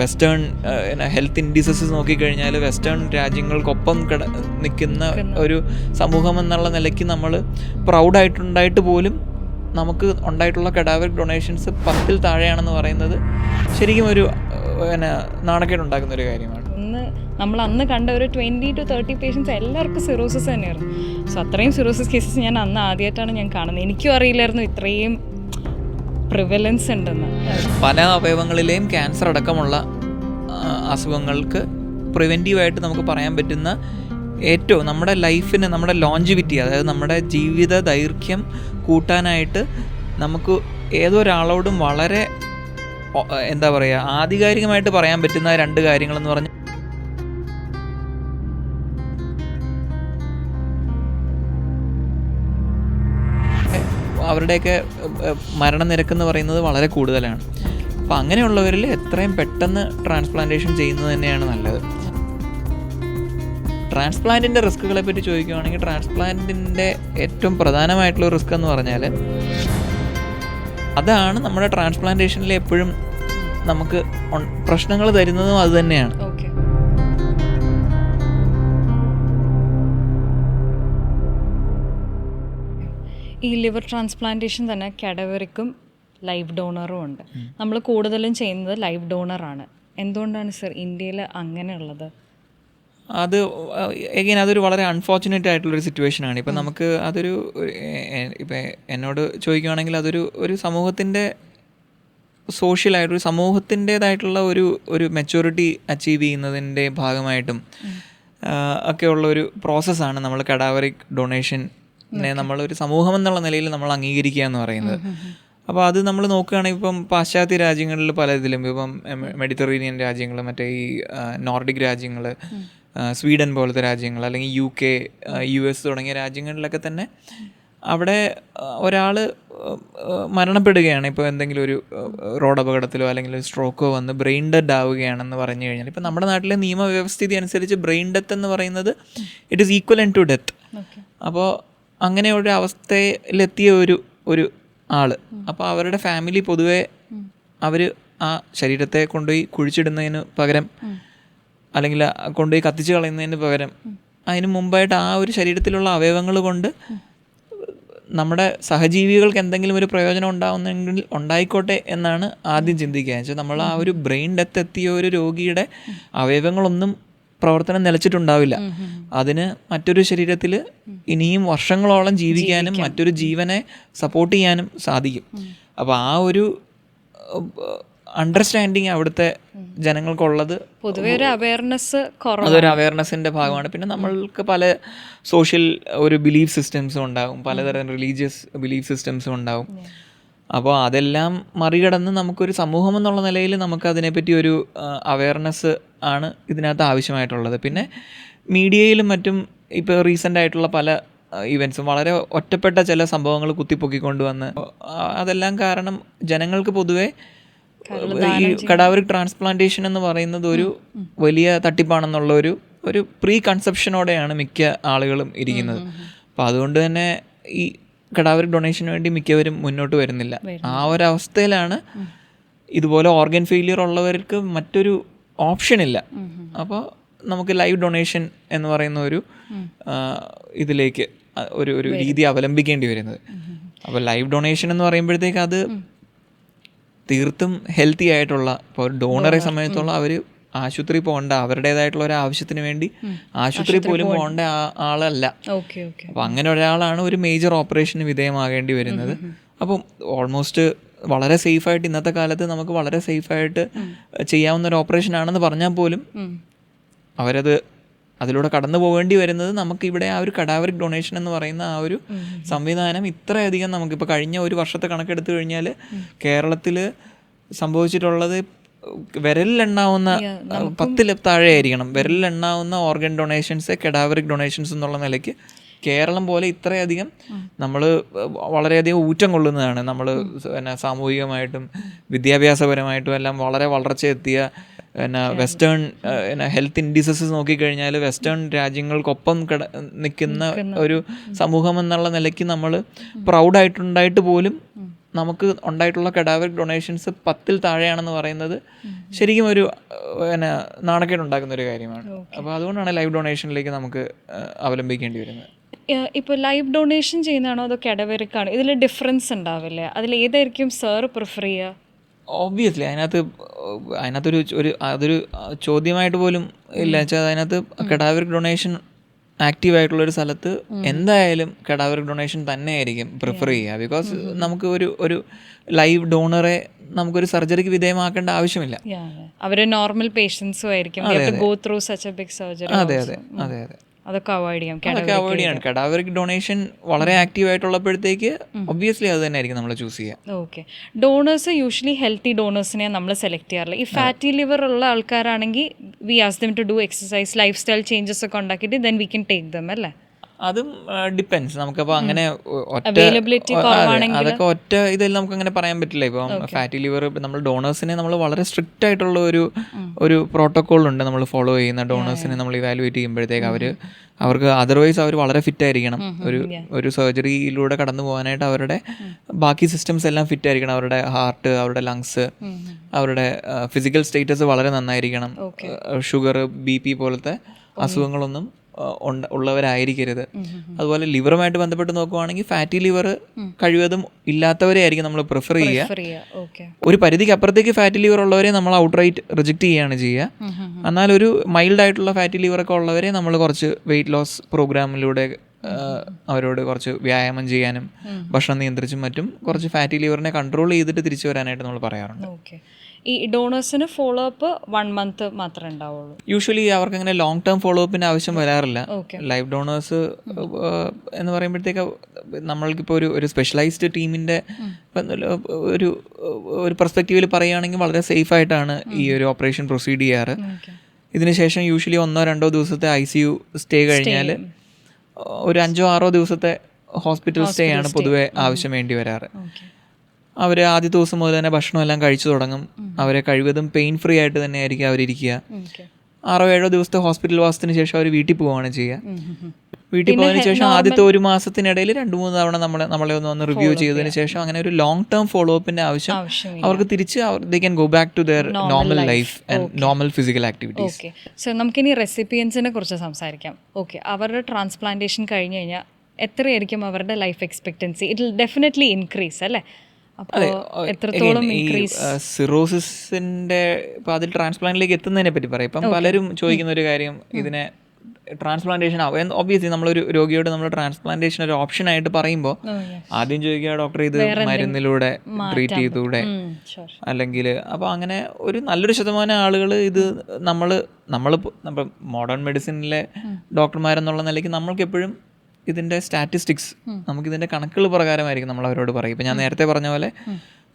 Western health indices നോക്കിക്കഴിഞ്ഞാൽ western രാജ്യങ്ങൾക്കൊപ്പം നിൽക്കുന്ന ഒരു സമൂഹം എന്നുള്ള നിലയ്ക്ക് നമ്മൾ പ്രൗഡായിട്ടുണ്ടായിട്ട് പോലും നമുക്ക് ഉണ്ടായിട്ടുള്ള കഡാവറിക് ഡൊണേഷൻസ് 10-ൽ താഴെയാണെന്ന് പറയുന്നത് ശരിക്കും ഒരു നാണക്കേടുണ്ടാക്കുന്ന ഒരു കാര്യമാണ്. നമ്മൾ അന്ന് കണ്ട ഒരു 20 to 30 പേഷ്യൻസ് എല്ലാവർക്കും സിറോസിസ് തന്നെയായിരുന്നു. സോ അത്രയും സിറോസിസ് കേസസ് ഞാൻ അന്ന് ആദ്യമായിട്ടാണ് ഞാൻ കാണുന്നത്. എനിക്കും അറിയില്ലായിരുന്നു ഇത്രയും പ്രിവലൻസ് ഉണ്ടെന്ന്. പല അവയവങ്ങളിലെയും ക്യാൻസർ അടക്കമുള്ള അസുഖങ്ങൾക്ക് പ്രിവെൻറ്റീവായിട്ട് നമുക്ക് പറയാൻ പറ്റുന്ന ഏറ്റവും നമ്മുടെ ലൈഫിന്, നമ്മുടെ ലോഞ്ചിവിറ്റി, അതായത് നമ്മുടെ ജീവിത ദൈർഘ്യം കൂട്ടാനായിട്ട് നമുക്ക് ഏതൊരാളോടും വളരെ എന്താ പറയുക ആധികാരികമായിട്ട് പറയാൻ പറ്റുന്ന 2 കാര്യങ്ങളെന്ന് പറഞ്ഞാൽ അവരുടെയൊക്കെ മരണനിരക്കെന്ന് പറയുന്നത് വളരെ കൂടുതലാണ്. അപ്പോൾ അങ്ങനെയുള്ളവരിൽ എത്രയും പെട്ടെന്ന് ട്രാൻസ്പ്ലാന്റേഷൻ ചെയ്യുന്നത് തന്നെയാണ് നല്ലത്. ട്രാൻസ്പ്ലാന്റിൻ്റെ റിസ്ക്കുകളെ പറ്റി ചോദിക്കുകയാണെങ്കിൽ ട്രാൻസ്പ്ലാന്റിൻ്റെ ഏറ്റവും പ്രധാനമായിട്ടുള്ള റിസ്ക് എന്ന് പറഞ്ഞാൽ അതാണ് നമ്മുടെ ട്രാൻസ്പ്ലാന്റേഷനിൽ എപ്പോഴും നമുക്ക് പ്രശ്നങ്ങൾ തരുന്നതും അത് തന്നെയാണ്. ഈ ലിവർ ട്രാൻസ്പ്ലാന്റേഷൻ തന്നെ കാഡവറിക്കും ലൈഫ് ഡോണറും ഉണ്ട്. നമ്മൾ കൂടുതലും ചെയ്യുന്നത് ലൈഫ് ഡോണറാണ്. എന്തുകൊണ്ടാണ് സർ ഇന്ത്യയിൽ അങ്ങനെയുള്ളത്? അത് എഗെയിൻ അതൊരു വളരെ അൺഫോർച്ചുനേറ്റ് ആയിട്ടുള്ളൊരു സിറ്റുവേഷനാണ്. ഇപ്പം നമുക്ക് അതൊരു ഇപ്പം എന്നോട് ചോദിക്കുകയാണെങ്കിൽ ഒരു സമൂഹത്തിൻ്റെ സോഷ്യലായിട്ടൊരു സമൂഹത്തിൻ്റേതായിട്ടുള്ള ഒരു മെച്യൂരിറ്റി അച്ചീവ് ചെയ്യുന്നതിൻ്റെ ഭാഗമായിട്ടും ഒക്കെയുള്ള ഒരു പ്രോസസ്സാണ് നമ്മൾ കഡാവറിക് ഡൊണേഷനെ നമ്മളൊരു സമൂഹം എന്നുള്ള നിലയിൽ നമ്മൾ അംഗീകരിക്കുക എന്ന് പറയുന്നത്. അപ്പോൾ അത് നമ്മൾ നോക്കുകയാണെങ്കിൽ ഇപ്പം പാശ്ചാത്യ രാജ്യങ്ങളിൽ പലതിലും ഇപ്പം മെഡിറ്ററേനിയൻ രാജ്യങ്ങൾ, മറ്റേ ഈ നോർഡിക് രാജ്യങ്ങൾ, സ്വീഡൻ പോലത്തെ രാജ്യങ്ങൾ, അല്ലെങ്കിൽ UK, US തുടങ്ങിയ രാജ്യങ്ങളിലൊക്കെ തന്നെ അവിടെ ഒരാൾ മരണപ്പെടുകയാണ്, ഇപ്പോൾ എന്തെങ്കിലും ഒരു റോഡ് അപകടത്തിലോ അല്ലെങ്കിൽ സ്ട്രോക്കോ വന്ന് ബ്രെയിൻ ഡെഡ് ആവുകയാണെന്ന് പറഞ്ഞു കഴിഞ്ഞാൽ, ഇപ്പം നമ്മുടെ നാട്ടിലെ നിയമവ്യവസ്ഥിതി അനുസരിച്ച് ബ്രെയിൻ ഡെത്ത് എന്ന് പറയുന്നത് it is equivalent to death. അപ്പോൾ അങ്ങനെ ഒരു അവസ്ഥയിലെത്തിയ ഒരു ആൾ, അപ്പോൾ അവരുടെ ഫാമിലി പൊതുവെ അവർ ആ ശരീരത്തെ കൊണ്ടുപോയി കുഴിച്ചിടുന്നതിന് പകരം അല്ലെങ്കിൽ കൊണ്ടുപോയി കത്തിച്ച് കളയുന്നതിന് പകരം അതിന് മുമ്പായിട്ട് ആ ഒരു ശരീരത്തിലുള്ള അവയവങ്ങൾ കൊണ്ട് നമ്മുടെ സഹജീവികൾക്ക് എന്തെങ്കിലും ഒരു പ്രയോജനം ഉണ്ടാവുന്നെങ്കിൽ ഉണ്ടായിക്കോട്ടെ എന്നാണ് ആദ്യം ചിന്തിക്കുക. വെച്ചാൽ നമ്മൾ ആ ഒരു ബ്രെയിൻ ഡെത്ത് എത്തിയ ഒരു രോഗിയുടെ അവയവങ്ങളൊന്നും പ്രവർത്തനം നിലച്ചിട്ടുണ്ടാവില്ല. അതിന് മറ്റൊരു ശരീരത്തിൽ ഇനിയും വർഷങ്ങളോളം ജീവിക്കാനും മറ്റൊരു ജീവനെ സപ്പോർട്ട് ചെയ്യാനും സാധിക്കും. അപ്പോൾ ആ ഒരു അണ്ടർസ്റ്റാൻഡിങ് അവിടുത്തെ ജനങ്ങൾക്കുള്ളത് പൊതുവെ ഒരു അവയർനെസ്, അതൊരു അവയർനെസ്സിൻ്റെ ഭാഗമാണ്. പിന്നെ നമ്മൾക്ക് പല സോഷ്യൽ ഒരു ബിലീഫ് സിസ്റ്റംസും ഉണ്ടാകും, പലതരം റിലീജിയസ് ബിലീഫ് സിസ്റ്റംസും ഉണ്ടാകും. അപ്പോൾ അതെല്ലാം മറികടന്ന് നമുക്കൊരു സമൂഹം എന്നുള്ള നിലയിൽ നമുക്ക് അതിനെപ്പറ്റി ഒരു അവയർനെസ് ആണ് ഇതിനകത്ത് ആവശ്യമായിട്ടുള്ളത്. പിന്നെ മീഡിയയിലും മറ്റും ഇപ്പോൾ റീസെൻ്റ് ആയിട്ടുള്ള പല ഇവൻറ്റ്സും വളരെ ഒറ്റപ്പെട്ട ചില സംഭവങ്ങൾ കുത്തിപ്പൊക്കിക്കൊണ്ടുവന്ന് അതെല്ലാം കാരണം ജനങ്ങൾക്ക് പൊതുവെ ഈ കഡാവറിക് ട്രാൻസ്പ്ലാന്റേഷൻ എന്ന് പറയുന്നത് ഒരു വലിയ തട്ടിപ്പാണെന്നുള്ള ഒരു പ്രീ കൺസെപ്ഷനോടെയാണ് മിക്ക ആളുകളും ഇരിക്കുന്നത്. അപ്പോൾ അതുകൊണ്ട് തന്നെ ഈ കഡാവറിക് ഡൊണേഷന് വേണ്ടി മിക്കവരും മുന്നോട്ട് വരുന്നില്ല. ആ ഒരവസ്ഥയിലാണ് ഇതുപോലെ ഓർഗൻ ഫെയിലിയർ ഉള്ളവർക്ക് മറ്റൊരു ഓപ്ഷൻ ഇല്ല. അപ്പോൾ നമുക്ക് ലൈവ് ഡൊണേഷൻ എന്ന് പറയുന്ന ഇതിലേക്ക് ഒരു രീതി അവലംബിക്കേണ്ടി വരുന്നത്. അപ്പോൾ ലൈവ് ഡൊണേഷൻ എന്ന് പറയുമ്പോഴത്തേക്ക് അത് തീർത്തും ഹെൽത്തി ആയിട്ടുള്ള, ഇപ്പോൾ ഒരു ഡോണറെ സംബന്ധിച്ചോളം അവർ ആശുപത്രി പോകേണ്ട, അവരുടേതായിട്ടുള്ള ഒരു ആവശ്യത്തിന് വേണ്ടി ആശുപത്രി പോലും പോകേണ്ട ആളല്ല. അപ്പോൾ അങ്ങനെ ഒരാളാണ് ഒരു മേജർ ഓപ്പറേഷന് വിധേയമാകേണ്ടി വരുന്നത്. അപ്പം ഓൾമോസ്റ്റ് വളരെ സേഫായിട്ട് ഇന്നത്തെ കാലത്ത് നമുക്ക് വളരെ സേഫായിട്ട് ചെയ്യാവുന്ന ഒരു ഓപ്പറേഷൻ ആണെന്ന് പറഞ്ഞാൽ പോലും അതിലൂടെ കടന്നു പോകേണ്ടി വരുന്നത് നമുക്കിവിടെ ആ ഒരു കഡാവറിക് ഡൊണേഷൻ എന്ന് പറയുന്ന ആ ഒരു സംവിധാനം ഇത്രയധികം നമുക്കിപ്പോൾ കഴിഞ്ഞ ഒരു വർഷത്തെ കണക്കെടുത്തു കഴിഞ്ഞാൽ കേരളത്തിൽ സംഭവിച്ചിട്ടുള്ളത് വിരലിലെണ്ണാവുന്ന 10 താഴെ ആയിരിക്കണം വിരലിലെണ്ണാവുന്ന ഓർഗൻ ഡൊണേഷൻസ്, കഡാവറിക് ഡൊണേഷൻസ് എന്നുള്ള നിലയ്ക്ക് കേരളം പോലെ ഇത്രയധികം നമ്മൾ വളരെയധികം ഊറ്റം കൊള്ളുന്നതാണ്. നമ്മൾ സാമൂഹികമായിട്ടും വിദ്യാഭ്യാസപരമായിട്ടും എല്ലാം വളരെ വളർച്ചയെത്തിയ വെസ്റ്റേൺ ഹെൽത്ത് ഇൻഡിസസ് നോക്കിക്കഴിഞ്ഞാൽ വെസ്റ്റേൺ രാജ്യങ്ങൾക്കൊപ്പം നിൽക്കുന്ന ഒരു സമൂഹം എന്നുള്ള നിലയ്ക്ക് നമ്മൾ പ്രൗഡായിട്ടുണ്ടായിട്ട് പോലും നമുക്ക് ഉണ്ടായിട്ടുള്ള കഡാവറിക് ഡൊണേഷൻസ് 10-ൽ താഴെയാണെന്ന് പറയുന്നത് ശരിക്കും ഒരു പിന്നെ നാണക്കേടുണ്ടാക്കുന്ന ഒരു കാര്യമാണ്. അപ്പോൾ അതുകൊണ്ടാണ് ലൈവ് ഡൊണേഷനിലേക്ക് നമുക്ക് അവലംബിക്കേണ്ടി വരുന്നത്. ഇപ്പോൾ ലൈവ് ഡൊണേഷൻ ചെയ്യുന്നതാണോ അതോ കാഡവറിക് ആണോ? ഇതിൽ ഡിഫറൻസ് ഉണ്ടാവില്ലേ? അതിൽ ഏതായിരിക്കും സാർ പ്രിഫർ ചെയ്യുക? ഓബ്വിയസ്ലി അതിനകത്തൊരു അതൊരു ചോദ്യമായിട്ട് പോലും ഇല്ല. വെച്ചാൽ അതിനകത്ത് കഡാവറിക് ഡൊണേഷൻ ആക്റ്റീവ് ആയിട്ടുള്ളൊരു സ്ഥലത്ത് എന്തായാലും കഡാവറിക് ഡൊണേഷൻ തന്നെ ആയിരിക്കും പ്രിഫർ ചെയ്യുക. ബിക്കോസ് നമുക്ക് ഒരു ലൈവ് ഡോണറെ നമുക്കൊരു സർജറിക്ക് വിധേയമാക്കേണ്ട ആവശ്യമില്ല. അവർ നോർമൽ പേഷ്യൻസും ആയിരിക്കും. Go through such a big surgery. അതെ അതെ അതെ അതെ അതൊക്കെ അവോയ്ഡ് ചെയ്യാം. കഡാവറിക് ഡൊണേഷൻ വളരെ ആക്റ്റീവ് ആയിട്ടുള്ളപ്പോഴത്തേക്ക് ഒബ്വിയസ്ലി അത് തന്നെ ആയിരിക്കും നമ്മൾ ചൂസ് ചെയ്യുക. ഓക്കെ. ഡോണേഴ്സ് യൂഷ്വലി ഹെൽത്തി ഡോണേഴ്സിനെ നമ്മൾ സെലക്ട് ചെയ്യാറില്ല. ഈ ഫാറ്റി ലിവർ ഉള്ള ആൾക്കാരാണെങ്കിൽ we ask them to do exercise, lifestyle changes ഒക്കെ ഉണ്ടാക്കിയിട്ട് then we can take them അല്ലേ? അതും ഡിപ്പെൻസ്. നമുക്കപ്പോൾ അങ്ങനെ അവൈലബിലിറ്റി കുറവാണെങ്കിൽ അതൊക്കെ ഒറ്റ ഇതിൽ നമുക്ക് അങ്ങനെ പറയാൻ പറ്റില്ല. ഇപ്പം ഫാറ്റി ലിവർ നമ്മൾ ഡോണേഴ്സിനെ നമ്മൾ വളരെ സ്ട്രിക്റ്റ് ആയിട്ടുള്ള ഒരു പ്രോട്ടോക്കോൾ ഉണ്ട് നമ്മൾ ഫോളോ ചെയ്യുന്ന. ഡോണേഴ്സിനെ നമ്മൾ ഇവാലുവേറ്റ് ചെയ്യുമ്പോഴത്തേക്ക് അവർക്ക് അതർവൈസ് അവർ വളരെ ഫിറ്റ് ആയിരിക്കണം. ഒരു സർജറിയിലൂടെ കടന്നു പോകാനായിട്ട് അവരുടെ ബാക്കി സിസ്റ്റംസ് എല്ലാം ഫിറ്റ് ആയിരിക്കണം. അവരുടെ ഹാർട്ട്, അവരുടെ ലങ്സ്, അവരുടെ ഫിസിക്കൽ സ്റ്റേറ്റസ് വളരെ നന്നായിരിക്കണം. ഷുഗർ, BP പോലത്തെ അസുഖങ്ങളൊന്നും ഉള്ളവരായിരിക്കരുത്. അതുപോലെ ലിവറുമായിട്ട് ബന്ധപ്പെട്ട് നോക്കുവാണെങ്കിൽ ഫാറ്റി ലിവർ കഴിവതും ഇല്ലാത്തവരെ ആയിരിക്കും നമ്മൾ പ്രിഫർ ചെയ്യുക. ഒരു പരിധിക്ക് അപ്പുറത്തേക്ക് ഫാറ്റി ലിവർ ഉള്ളവരെ നമ്മൾ ഔട്ട്റൈറ്റ് റിജക്റ്റ് ചെയ്യുകയാണ് ചെയ്യുക. എന്നാൽ ഒരു മൈൽഡ് ആയിട്ടുള്ള ഫാറ്റി ലിവറൊക്കെ ഉള്ളവരെ നമ്മൾ കുറച്ച് വെയിറ്റ് ലോസ് പ്രോഗ്രാമിലൂടെ അവരോട് കുറച്ച് വ്യായാമം ചെയ്യാനും ഭക്ഷണം നിയന്ത്രിച്ചും മറ്റും കുറച്ച് ഫാറ്റി ലിവറിനെ കൺട്രോൾ ചെയ്തിട്ട് തിരിച്ചു വരാനായിട്ട് നമ്മൾ പറയാറുണ്ട്. ഈ ഡോണേഴ്സിന് ഫോളോ അപ്പ് 1 month മാത്രമേ ഉണ്ടാവുള്ളൂ. യൂഷ്വലി അവർക്ക് അങ്ങനെ ലോങ് ടേം ഫോളോ അപ്പിന് ആവശ്യം വരാറില്ല. ലൈവ് ഡോണേഴ്സ് എന്ന് പറയുമ്പോഴത്തേക്ക് നമ്മൾക്കിപ്പോൾ ഒരു സ്പെഷ്യലൈസ്ഡ് ടീമിൻ്റെ ഒരു പെർസ്പെക്റ്റീവിൽ പറയുകയാണെങ്കിൽ വളരെ സേഫ് ആയിട്ടാണ് ഈ ഒരു ഓപ്പറേഷൻ പ്രൊസീഡ് ചെയ്യാറ്. ഇതിനുശേഷം യൂഷ്വലി 1-2 ദിവസത്തെ ICU സ്റ്റേ കഴിഞ്ഞാൽ ഒരു 5-6 ദിവസത്തെ ഹോസ്പിറ്റൽ സ്റ്റേ ആണ് പൊതുവെ ആവശ്യം വേണ്ടി വരാറ്. അവർ ആദ്യത്തെ ദിവസം മുതൽ തന്നെ ഭക്ഷണമെല്ലാം കഴിച്ചു തുടങ്ങും. അവരെ കഴിവതും പെയിൻ ഫ്രീ ആയിട്ട് തന്നെ ആയിരിക്കും അവരിയ്ക്കുക. 6-7 ദിവസത്തെ ഹോസ്പിറ്റൽ വാസത്തിന് ശേഷം അവർ വീട്ടിൽ പോവുകയാണ് ചെയ്യുക. വീട്ടിൽ പോയതിനു ശേഷം ആദ്യത്തെ 1 മാസത്തിനിടയിൽ 2-3 തവണ നമ്മളെ ഒന്ന് റിവ്യൂ ചെയ്തതിന് ശേഷം അങ്ങനെ ഒരു ലോങ് ടേം ഫോളോ അപ്പിന്റെ ആവശ്യം അവർക്ക് തിരിച്ച് they can go back to their normal life and normal physical activities. Okay. So നമുക്കിനി റെസിപ്പിയൻസിനെ കുറിച്ച് സംസാരിക്കാം. ഓക്കെ, അവരുടെ ട്രാൻസ്പ്ലാന്റേഷൻ കഴിഞ്ഞ് കഴിഞ്ഞാൽ എത്രയായിരിക്കും അവരുടെ life expectancy? It will definitely increase അല്ലേ? എത്രത്തോളം സിറോസിന്റെ ഇപ്പൊ അതിൽ ട്രാൻസ്പ്ലാന്റിലേക്ക് എത്തുന്നതിനെ പറ്റി പറയാം. ഇപ്പം പലരും ചോദിക്കുന്ന ഒരു കാര്യം, ഇതിനെ ട്രാൻസ്പ്ലാന്റേഷൻ ആവും. ഒബ്വിയസ്ലി നമ്മളൊരു രോഗിയോട് നമ്മൾ ട്രാൻസ്പ്ലാന്റേഷൻ ഒരു ഓപ്ഷൻ ആയിട്ട് പറയുമ്പോൾ ആദ്യം ചോദിക്കുക, ഡോക്ടർ ഇത് മരുന്നിലൂടെ ട്രീറ്റ് ചെയ്തൂടെ അല്ലെങ്കിൽ. അപ്പോൾ അങ്ങനെ ഒരു നല്ലൊരു ശതമാനം ആളുകൾ ഇത് നമ്മൾ മോഡേൺ മെഡിസിനിലെ ഡോക്ടർമാരെന്നുള്ള നിലയ്ക്ക് നമ്മൾക്കെപ്പോഴും ഇതിൻ്റെ സ്റ്റാറ്റിസ്റ്റിക്സ്, നമുക്കിതിൻ്റെ കണക്കുകൾ പ്രകാരമായിരിക്കും നമ്മൾ അവരോട് പറയും. ഇപ്പം ഞാൻ നേരത്തെ പറഞ്ഞ പോലെ